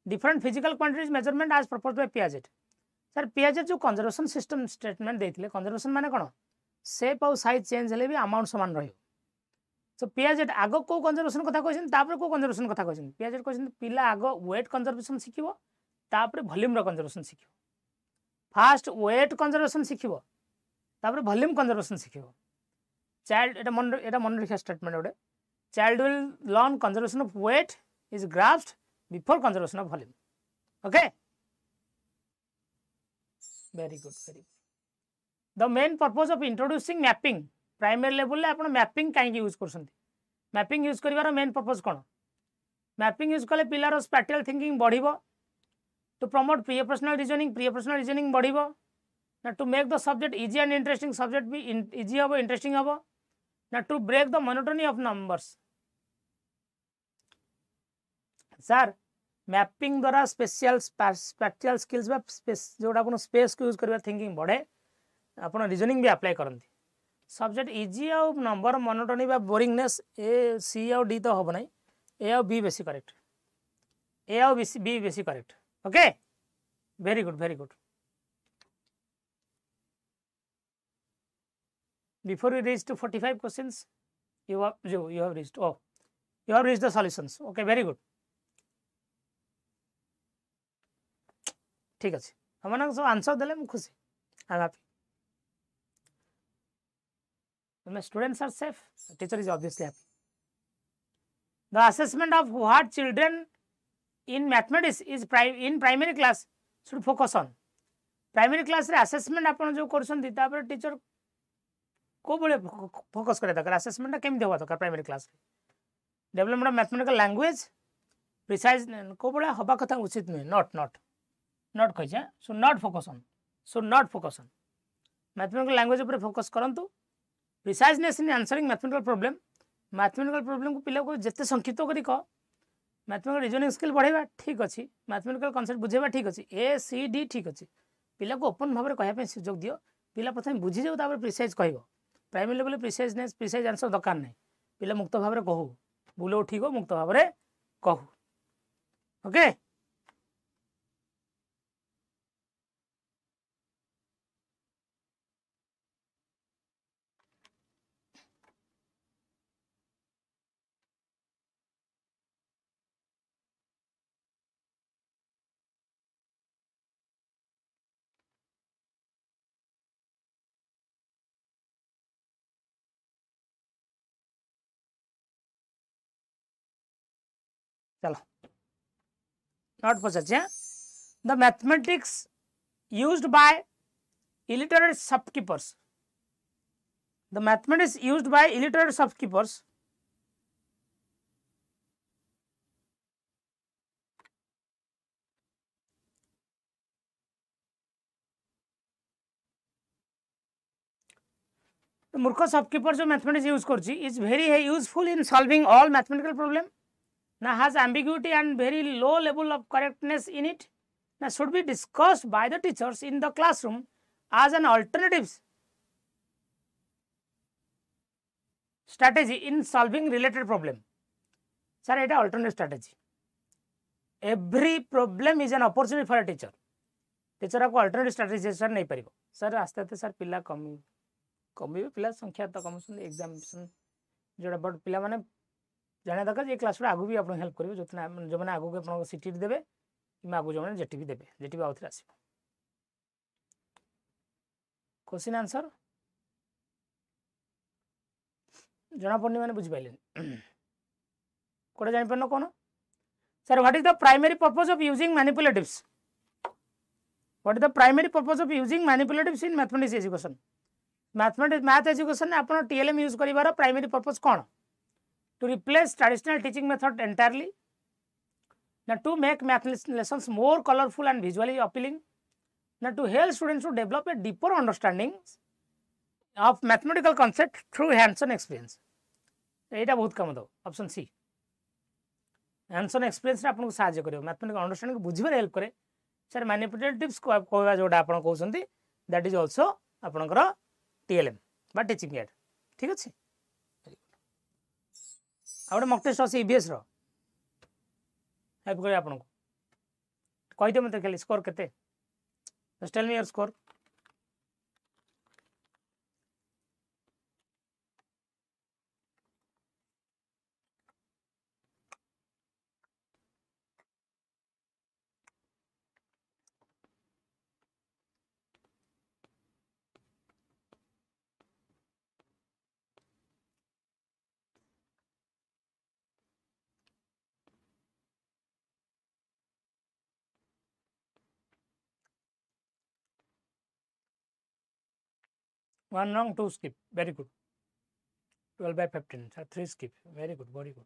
different physical quantities measurement as proposed by Piaget sir Piaget जो conservation system statement देथिले conservation माने कोन shape और size change हेले भी amount समान रहियो तो पियाजेट आगो को कंजर्वेशन कथा कहछन तापर को कंजर्वेशन कथा कहछन पियाजेट कहछन पिला आगो वेट कंजर्वेशन सिखिबो तापर वॉल्यूम रो कंजर्वेशन सिखिबो फास्ट वेट कंजर्वेशन सिखिबो तापर वॉल्यूम कंजर्वेशन सिखिबो चाइल्ड एटा मन रखिया स्टेटमेंट ओडे child will learn conservation of weight is grasped before conservation of volume okay very good the main purpose of introducing mapping primary level आपण mapping काई use करसंती मैपिंग यूज करिवार main purpose कोन mapping use कले पिलार spatial thinking बढ़िबो to promote प्रिय personal reasoning बढ़िबो ना to make the subject easy and interesting subject भी इजी हबो इंटरेस्टिंग हबो ना to break the monotony of numbers sir mapping द्वारा स्पेशल स्किल्स बा जोड़ा अपन स्पेस को यूज करबा थिंकिंग बढ़े अपन रीजनिंग भी अप्लाई करंती सब्जेक्ट इजी और नंबर मोनोटोनी बा बोरिंगनेस ए सी और डी तो हबो नै ए और बी बेसी करेक्ट ए और बी बेसी correct okay very good before we reach to 45 questions you have reached the solutions okay very good ठीक अछि हमन सब आंसर देले हम खुशी I am happy My students are safe, teacher is obviously happy. The assessment of what children in mathematics is in primary class should focus on. Primary class रे assessment आपण जो करछन दिता पर टीचर को बळे फोकस करे दरकार assessment केम देबा दरकार primary class रे development of mathematical language precise को बळे हबा कथा उचित नहीं नॉट कहिया should not focus on mathematical language ऊपर फोकस करंतु प्रिसाइजनेस इन आंसरिंग मैथमेटिकल प्रॉब्लम को पिला को जते संक्षिप्त करी कह मैथमेटिकल रीजनिंग स्किल बढ़ेबा ठीक अछि मैथमेटिकल कांसेप्ट बुझेबा ठीक अछि ए सी डी ठीक अछि पिला को ओपन भाव में कहया पे सुयोग दियो पिला प्रथम बुझी जाउ तापर प्रिसाइज कहबो प्राइमरी लेवल प्रिसाइजनेस प्रिसाइज आंसर दरकार नहीं पिला मुक्त भाव में कहू बुलो ठीक हो मुक्त भाव में कहू ओके चलो नॉट पचास the mathematics used by illiterate shopkeepers the mathematics used by illiterate shopkeepers the मूर्ख शॉपकीपर जो मैथमेटिक्स यूज करछि is very useful in solving all mathematical problem ना has ambiguity and very low level of correctness in it now should be discussed by the teachers in the classroom as an alternative strategy in solving related problem sir eta alternate strategy every problem is an opportunity for a teacher को alternative strategy sir नहीं परिबो sir आस्ते आस्ते sir पिला कमी पिला संख्या तो कम सुन examination जोड़ा बड़ पिला माने जाने दरकार ये क्लास आगु भी आपन हेल्प करियो जो माने आगु के आपन सीटी देबे कि आगु जो माने जेटी भी देबे जेटी भी आउथरे आसीबो क्वेश्चन आंसर जना पड़नी माने बुझी पाइले कोडे जानि परनो कोन sir what is the primary purpose of using manipulatives what is the primary purpose of using manipulatives in mathematics education math education आपन टीएलएम यूज करिवार प्राइमरी पर्पस कोन to replace traditional teaching method entirely now to make math lessons more colorful and visually appealing now to help students to develop a deeper understanding of mathematical concept through hands-on experience एटा बहुत काम दो option C hands-on experience रे आपन को सहायता करियो mathematical understanding को बुझिबार help करे सर मैनिपुलेटिव्स को कहबा जोडा आपन कहउसंती दैट इज आल्सो आपनकर टीएलएम बा टीचिंग एड ठीक अछि आउट मॉक टेस्ट अछि ईबीएस रो हेल्प करे आपन को कहि दे मते खाली स्कोर केते just tell me your score One wrong, two skip. Very good. 12 by 15. So 3 skip. Very good. Very good.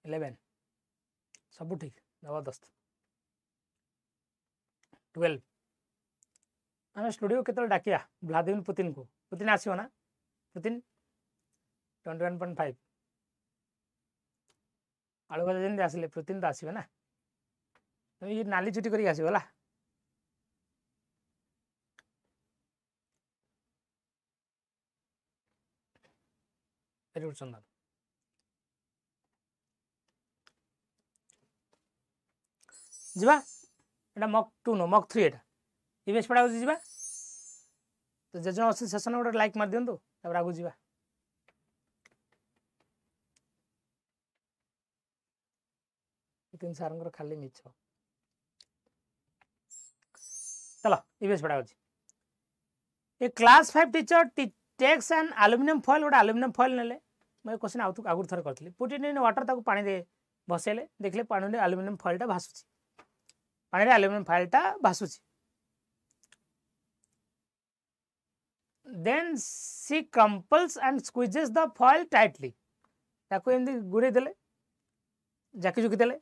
11. सब ठीक. जबरदस्त. 12. आम स्टूडियो केतल डाकिया व्लादिमिर पुतिन को. पुतिन आसीओ ना? पुतिन 21.5. आलू भजा जन आसिले पुतिन तो आसीबे ना. तो ये नाली चुटी करी आसीबो ला. वेरी गुड चंदन जीवा एटा मॉक 2 नो मॉक 3 एटा ईबीएस पढ़ा होची जीवा तो जेजन अछि सेशन गोटे लाइक मार दियंतु तब आगु जीवा तीन सारंगर खाली मिछ चलो ईबीएस पढ़ा होची a class 5 teacher takes an aluminium foil गोटे एल्युमिनियम फॉइल नेले मैं क्वेश्चन आगुरी थर करी पुट इन वाटर ताको पानी दे बसेले देखले पानी में एल्युमिनियम फॉइलटा भासुची पानी में aluminium फॉइलटा भासुची then she crumples and squeezes the foil tightly ताको एमती गुड़े देले जाकी जुकी देले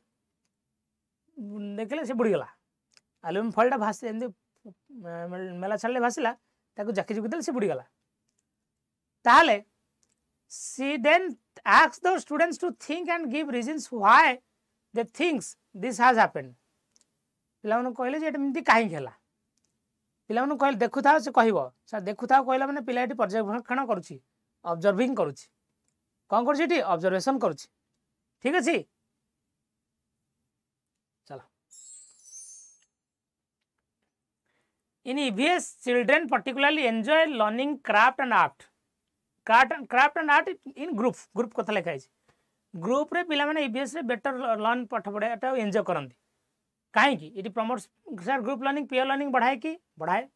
देखले से बुड़ी गला एल्युमिनियम फॉइलटा भासी एमती मेला छाड़ले भासीला ताको जाकी जुकी देले से बुड़ी गला ताहले she then asks the students to think and give reasons why they thinks this has happened पिला मन कहले जे एमती काहे खेला पिला मन कहले देखु था से कहबो सर देखु था कहला माने पिला एटी पर्यवेक्षण करूची ऑब्जर्विंग करूची कोन करूची एटी ऑब्जर्वेशन करूची ठीक अछि चलो इन EVS children particularly enjoy learning craft and art in group कथा लिखा है ग्रुप रे पिला माने EVS रे बेटर लर्न पाठ पढ़े एटा एंजॉय करंती कहीं it promotes sir group learning peer learning बढ़ाए कि बढ़ाए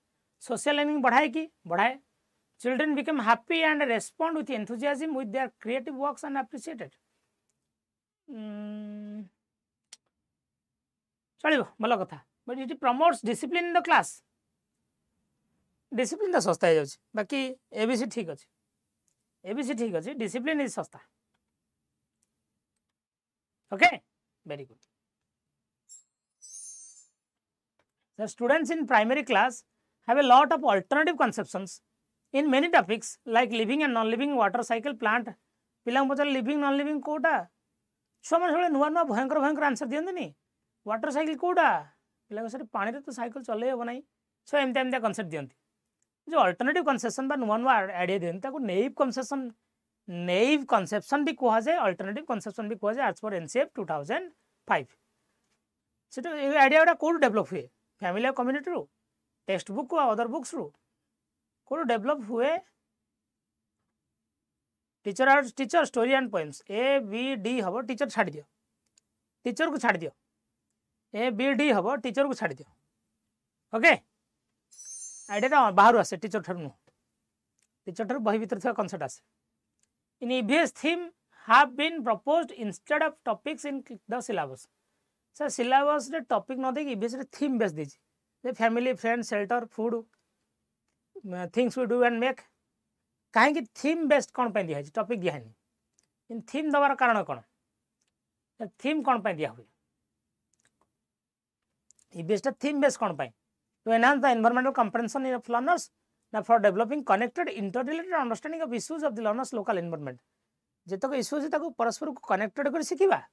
सोशल लर्निंग बढ़ाए कि बढ़ाए children become happy and respond with enthusiasm with their creative works and appreciated चलो भल कथा but it promotes discipline in the class discipline तो सस्ता हो बाकी एबीसी ठीक अच्छे एबीसी ठीक अच्छे डिसिप्लिन इज सस्ता okay very good The students in primary class have a lot of alternative conceptions in many topics like living and non-living, water cycle, plant. पिलांग Pachar living non living Kota छुआ मैंने सब नुआ नुआ भयंकर भयंकर आंसर दिखनी water cycle Kota पिला sir पानी रे तो साइकिल चले हम ना सब एमती एमती कनसेप्ट दिखती जो अल्टरनेटिव कनसेप्शन नुआ नुआ आइडिया दिखती नेइव कनसेप्शन भी कह जाए अल्टरनेटिव कनसेप्शन भी कह जाए एज पर NCF 2005 से आइडिया गुड़ा कौन डेभलप हुए फैमिली कम्युनिटी रू टेक्स्ट बुक को अदर बुक्स रू को डेभलप हुए teacher story and poems ABD हम टीचर छाड़ दियो टीचर को छाड़ दियो ABD हम टीचर को छाड़ दियो ओके आइडिया बाहर आसे टीचर ठार नुह टीचर ठार बही भीतर कनसेप्ट आसे in EVS theme have been proposed instead of topics in the syllabus sir syllabus रे टॉपिक न देकी EVS रे थीम बेस दीची जे family friend shelter food things we do and make कहीं कि थीम बेस्ड कौन पे दिया टॉपिक दिया है इन थीम दबार कारण कौन थीम कौन पे दिया हुए EVS थीम बेस्ड कौन पे to enhance the environmental comprehension of learners ना for developing connected interrelated understanding of issues of the learners local environment जेतक इश्यूज ताको परस्पर को कनेक्टेड कर सिखिबा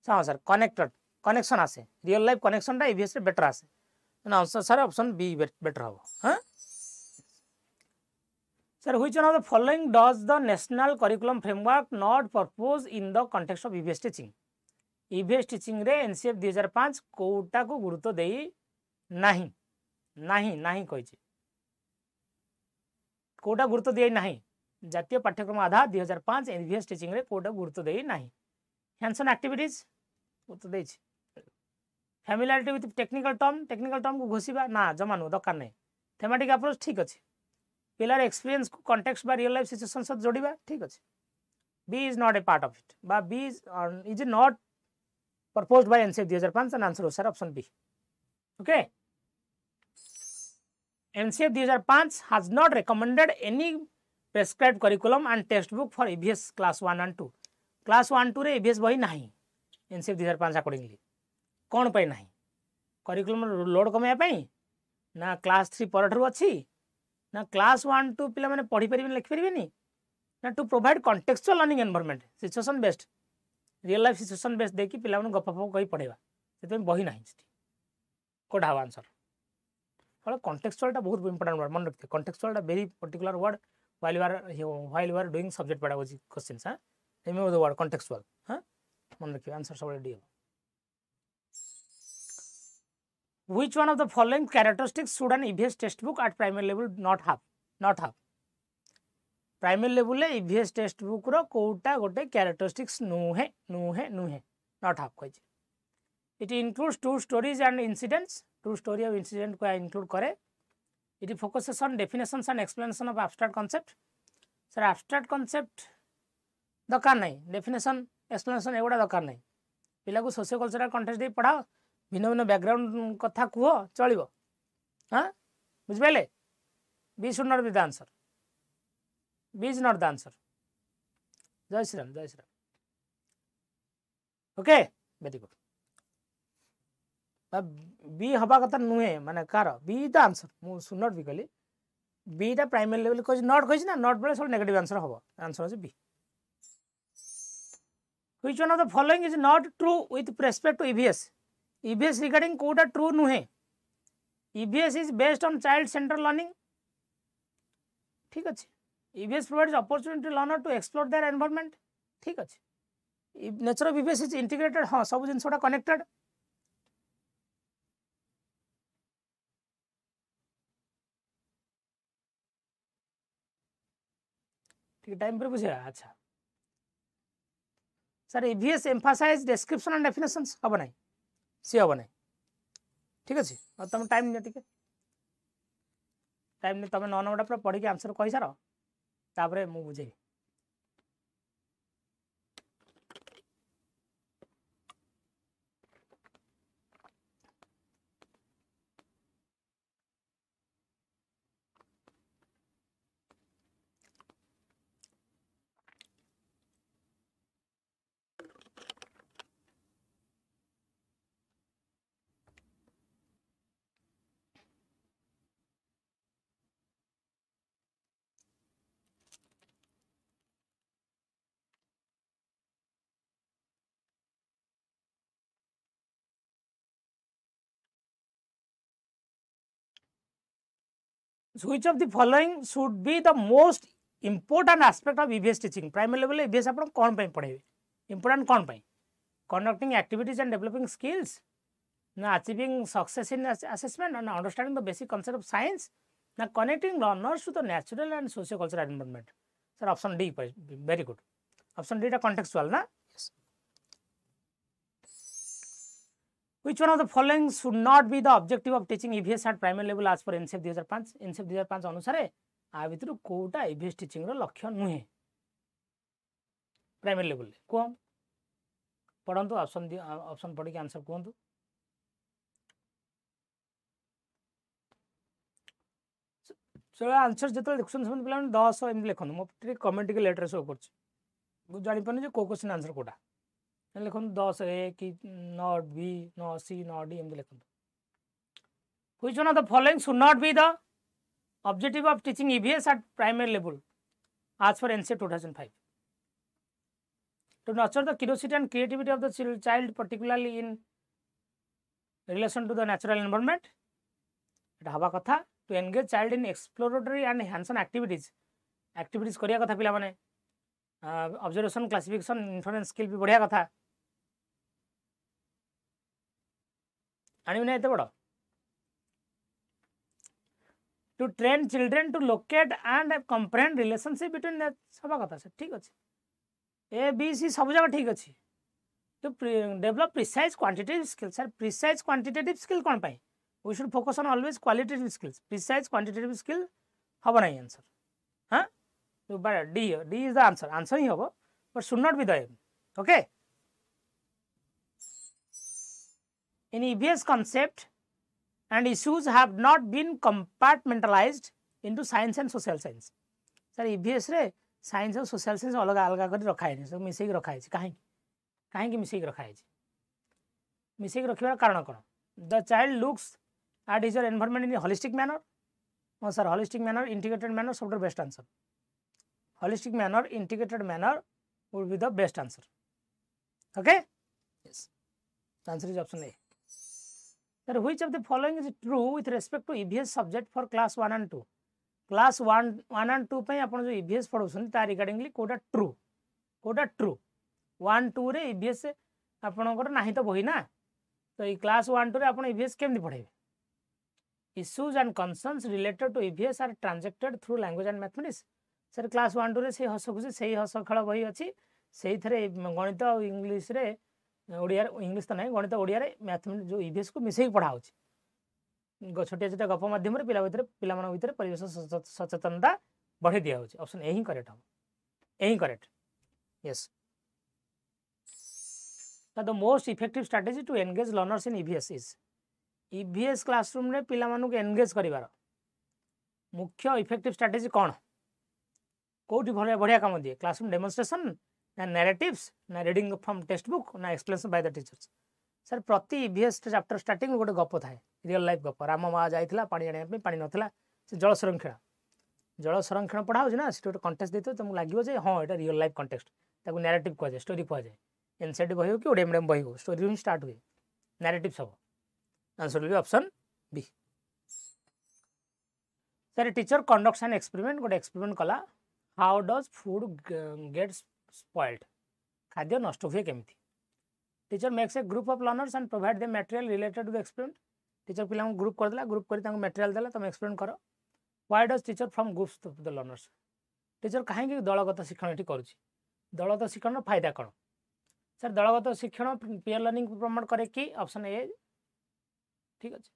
हां सर कनेक्टेड कनेक्शन आसे रियल लाइफ कनेक्शन EVS रे बेटर आसे answer sir option B better हो हाँ sir which one of the following does the national curriculum framework not propose in the context of EVS teaching EVS teaching रे NCF 2005 Kota को गुरुत्व देई नहीं नहीं नहीं कहि कोटा गुरुत्व देई नहीं जातीय पाठ्यक्रम आधार 2005 EVS टीचिंग रे कोटा गुरुत्व देई नहीं हैंड्स ऑन एक्टिविटीज गुरुत्व देई फैमिलियरिटी विथ टेक्निकल टर्म को घोषिबा ना जमा नु दरकार नहीं थेमेटिक अप्रोच ठीक अच्छे पिलार एक्सपीरियंस को कॉन्टेक्स्ट बा रियल लाइफ सिचुएशन सहित जोड़िबा ठीक अच्छे B is not a part of it बा B is not proposed by NCF 2005 and answer sir option B okay NCF 2005 has not recommended any prescribed curriculum and textbook for EVS class 1 and 2 class 1 2 रे EVS बही नहीं NCF 2005 accordingly कौन पे नहीं curriculum load कमाया ना class 3 पर अच्छी ना क्लास 1 2 पिला माने पढ़ी परिबे लिखि परिबेनी ना to provide contextual learning environment situation based real life situation based देखि पिला माने गप गप कहि पढ़ेबा सेते बही नहीं कोड हाव आंसर फल कॉन्टेक्चुअल टा बहुत इंपोर्टेंट वर्ड मन रखते कॉन्टेक्चुअल टा very particular word while you are doing subject pedagogy questions हां remember the word contextual हां मन रखियो आंसर सब रेडी हो Which one of the following characteristics should an EVS textbook at primary level not have? Not have. Primary level ले EVS textbook रो कोटा गोटे characteristics नुहे not have कोई It includes two stories and incidents. Two story of incident को include करे. It focuses on definitions and explanation of abstract concept. Sir abstract concept दरकार नहीं, definition explanation एगुड़ा दरकार नहीं, पिला को सोशियो कल्चरल कंटेक्स्ट दे पढ़ाओ, भिन्न भिन्न बैकग्राउंड कथा कह चलो। हाँ बुझे, B should not be the answer, B is not the answer. जय श्री राम, जय Shri Ram. Okay very good. B हवा कथा नुहे माने कार बी द आंसर, मु शुड नॉट बी कहली, बी टा प्राइमरी लेवल कह नॉट कही ना, नॉट बेले सब नेगेटिव आंसर हम, आंसर होची B. Which one of the following is not true with respect to EVS? EVS regarding कोटा true नुहे, EVS is based on child centered learning, ठीक अच्छे। EVS provides opportunity to learner to explore their environment, ठीक अच्छे। nature of EVS is integrated, हाँ सब जिनसोटा connected। ठीक time पर बुझे। अच्छा sir EVS emphasise description and definitions हम ना, सी हम ना, ठीक अच्छे। और तुम टाइम नि टे, टाइम तुम 9 नंबर पूरा पढ़ी आंसर कही सार, तापर मु बुझे। Which of the following should be the most important aspect of EVS teaching? Primary level EVS आप कौन पे पढ़ेबे, important कौन पे? Conducting activities and developing skills, ना achieving success in assessment, ना understanding the basic concept of science, ना connecting learners to the natural and socio-cultural environment. Sir option D, very good. Option D टा contextual ना? Yes. Which one of the following should not be the objective of teaching EVS at primary level as per NCF 2005? NCF 2005 अनुसार आ भितर Kota EVS teaching रो लक्ष्य नुहे primary level को पढ़ंतु। Option पढ़ी answer कहतु। चलो आंसर जो देखुन सब पे 10 एम लिखुन, मो कमेंट के लेटर शो कर जानी पानी जो क्वेश्चन आंसर कोटा लिखु 10 ए कि not B not C not D एम लिखु। Which one of the following should not be the objective of teaching EVS at primary level as per NCF 2005? To nurture the curiosity and creativity of the child, particularly in relation to the natural environment. এটা হবা কথা। To engage child in exploratory and hands-on activities करिया कथा पिला माने। Observation classification information skill भी बढ़िया कथा आनी ना एत बड़। To train children to locate and comprehend relationship between सब कथा सर ठीक अच्छे। ए बी सी सब जगह ठीक अच्छे। To develop precise quantitative skill, sir precise quantitative skill कौन पाए? We should focus on always qualitative skills, precise quantitative skill हम ना आंसर। हाँ D is the answer, answer ही हम but should not be the aim. Okay in EVS concept and issues have not been compartmentalized into science and social science. Sir EVS रे science और social science अलग अलग कर रखा है, सब मिसेक रखा है। कहीं मिसेक रखा है? मिसेक रखार कारण कौन? The child looks at his environment in holistic manner. हाँ sir holistic manner integrated manner सब best answer. Holistic manner integrated manner would be the best answer. Okay yes answer is option A. Sir, which of the following is true with respect to EVS subject for class 1 and 2? Class 1 and 2 पे आपण जो EVS पढ़ौसन ता regardingly Kota true 1 2 रे EVS आपणकर नाही तो बही ना, तो ई क्लास 1 2 रे आपण EVS केमति पढ़ेबे? Issues and concerns related to EVS are transacted through language and mathematics. Sir class 1 2 रे से हस खुशी से हस खेल बही अछि, सेही थरे गणित और इंग्लिश रे ओडिया इंग्लिश तो नहीं गणित ओडिया मैथमेटिक्स जो EVS को मिसेक पढ़ा छोटिया छोटिया गप मध्यम पिला भितर परिवेश सचेतनता बढ़े दिया होची ऑप्शन ए ही करेक्ट हम ए ही correct yes the most effective strategy to engage learners in EVS is EVS classroom रे पिला मानु के एंगेज करिवार मुख्य इफेक्टिव स्ट्रेटजी कौन कोठी बढ़िया बढ़िया काम दिए क्लासरूम डेमोन्स्ट्रेशन ना नैरेटिव्स ना रीडिंग फ्रॉम टेक्स्ट बुक ना explanation by the teachers sir प्रति ईवीएस चैप्टर स्टार्टिंग गोटे गप थाए रियल लाइफ गप राम माँ जाइला पानी आने पानी नथिला से जल संरक्षण पढ़ा हो ना गोटे कंटेस्ट देते तुमको लगे हाँ ये रियल लाइफ कंटेस्ट ताको नैरेटिव कह जाए स्टोरी कह जाए एनसीईआरटी बही हो कि ओडिया मीडियम बही हो स्टोरी ही स्टार्ट हुए नैरेटिव सब answer will be option B sir teacher conducts an experiment गोटे एक्सपेरिमेंट कला how does food get spoiled खाद्य नष्ट हुए केमिति teacher makes a group of learners and provide the material related to the experiment teacher पिला group करदेला group कर material देला तुम एक्सपेरिमेंट कर why does teacher from groups to the learners teacher कहीं दलगत शिक्षण ये करुच्ची दलगत शिक्षण फायदा कौन सर दलगत शिक्षण पीयर लर्निंग को प्रमोट करे कि ऑप्शन ए ठीक अच्छे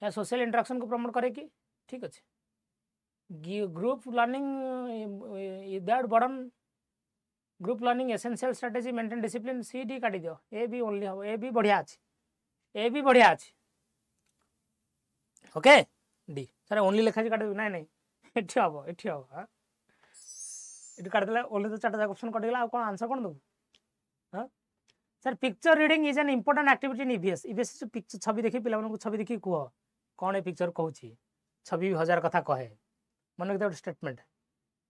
या सोशल इंटरेक्शन को प्रमोट करे कि ठीक अच्छे group learning that burden group learning essential strategy maintain discipline C D काटी दियो ए भी ओनली हम ए भी बढ़िया अच्छे ए भी बढ़िया अच्छे ओके डी सर ओनली लिखा काट ना ना ये हम हाँ ये काटदेला ओनली तो 4टा ऑप्शन कटिगला कौन आंसर कौन दू हाँ sir picture reading is an important activity in EVS EVS picture छवि देखी पिला छवि देखी कह कौन ए पिक्चर कहूँ छवि 1000 कथा कहे मन गोटे स्टेटमेंट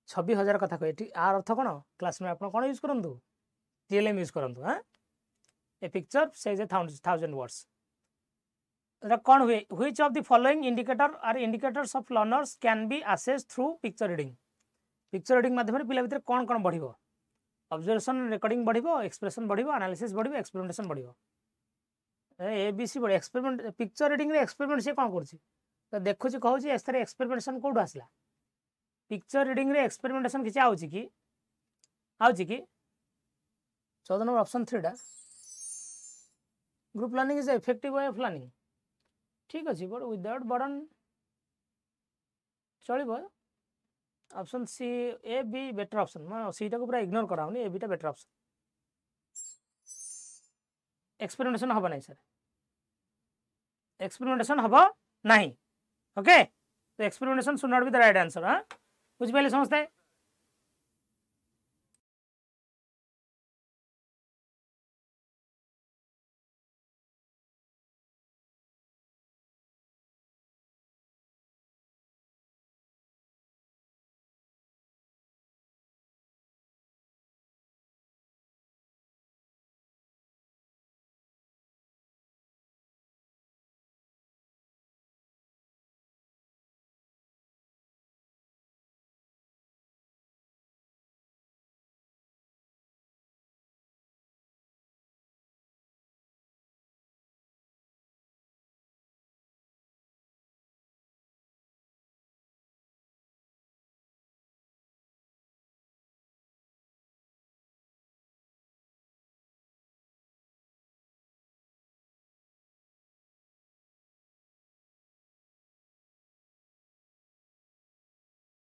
छवि 1000 कथा कहे आर अर्थ कौन क्लास में आप कौन यूज करूँ टीएलएम यूज करूँ हाँ a picture says a 1000 words कौन हुए which of the following indicator are indicators of learners can be assess through picture reading माध्यम पिला भीतर कौन कौन बढ़ ऑब्जर्वेशन रिकॉर्डिंग बढ़ एक्सप्रेशन बढ़ एनालिसिस बढ़ एक्सपेरिमेंटेशन बढ़ एबीसी बढ़ एक्सपेरिमेंट पिक्चर रीडिंग रे एक्सपेरिमेंट से कौन कर देखुच कहूँ एस एक्सपेरिमेंटेशन कौटू आसला पिक्चर रीडिंग रे एक्सपेरिमेंटेशन किसी आउची कि 14 number option 3 group learning is effective way of learning ठीक अच्छे बट विदाउट बर्डन चलो option C A B better option मैं सी टाक पूरा इग्नोर कराऊनी ए बी टा बेटर ऑप्शन एक्सपेरिमेंटेशन हम नहीं सर एक्सपेरिमेंटेशन हम नहीं ओके तो experimentation should not be the right answer हाँ बुझे समझते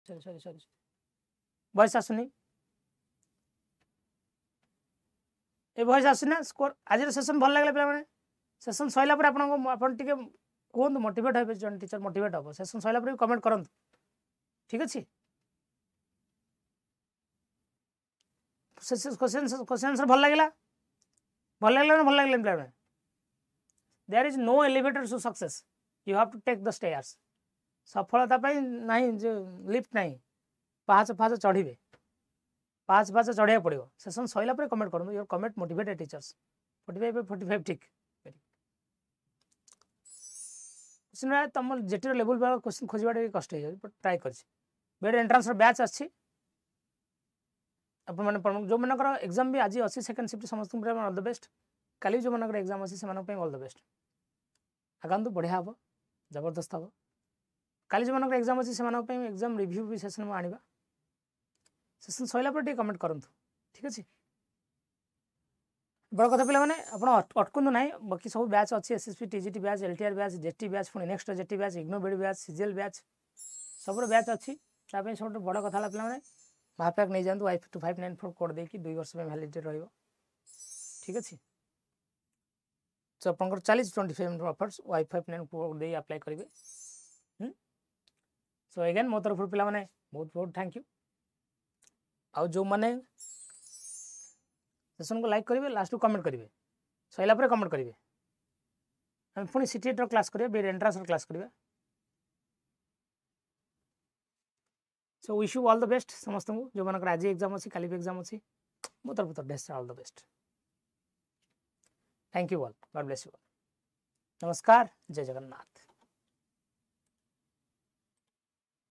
सॉरी वॉइस आसुनी ए वॉइस आसुना स्कोर आज सेशन भल लगे पे सेशन सैला आपन कहतु मोटिवेट हे जन टीचर मोटिवेट हम सेशन सैला भी कमेंट करूँ ठीक अच्छे क्वेश्चन आंसर भल लगे ना भल लगे पे there is no elevator to success you have to take the stairs सफलता नहीं जो लिफ्ट नहीं पाहाच चढ़े पाहाच चढ़ा पड़ो सेशन सैला कमेंट करूँ योर कमेंट मोटिवेट टीचर्स 45 ठीक क्वेश्चन तुम जेटी लेवल क्वेश्चन खोजा कष्ट हो ट्राए कर बेड एंट्रांस बैच अच्छी जो मनकर एग्जाम भी आज अच्छी सेकेंड शिफ्ट समस्त ऑल द बेस्ट काली जो मनकर एग्जाम अच्छी से ऑल द बेस्ट आगंतु बढ़िया हम जबरदस्त हम काली जो मनकर एग्जाम अच्छी से एग्जाम रिव्यू भी सेशन में आने सेशन सैला कमेंट करूँ ठीक अच्छे बड़ कथा पे अटकु ना बाकी सब बैच अच्छी SSC TGT batch LTR batch JT batch पुणी next JT batch IGNOU BD batch CGL batch सब बैच अच्छी तापे सब बड़ कथा ला पे महापैक नहीं जातु I2594 कोड देकी 2 वर्ष में वैलिडिटी रहिबो ठीक अछि सो अपन 40-25 offers Y59 code they apply करिवे सो अगेन मो तरफ पिला माने बहुत बहुत थैंक यू आ जो माने सेशन को लाइक करिवे लास्ट को कमेंट करिवे सइला पर कमेंट करिवे हम पुनी सीटेट रो क्लास करिवे बे एंट्रेंस रो क्लास करिवे so wish you all the best समस्त को जो मानकर आज एग्जाम अछि काली भी एग्जाम अछि मो तरफ तो best all the best thank you all God bless you नमस्कार जय जगन्नाथ।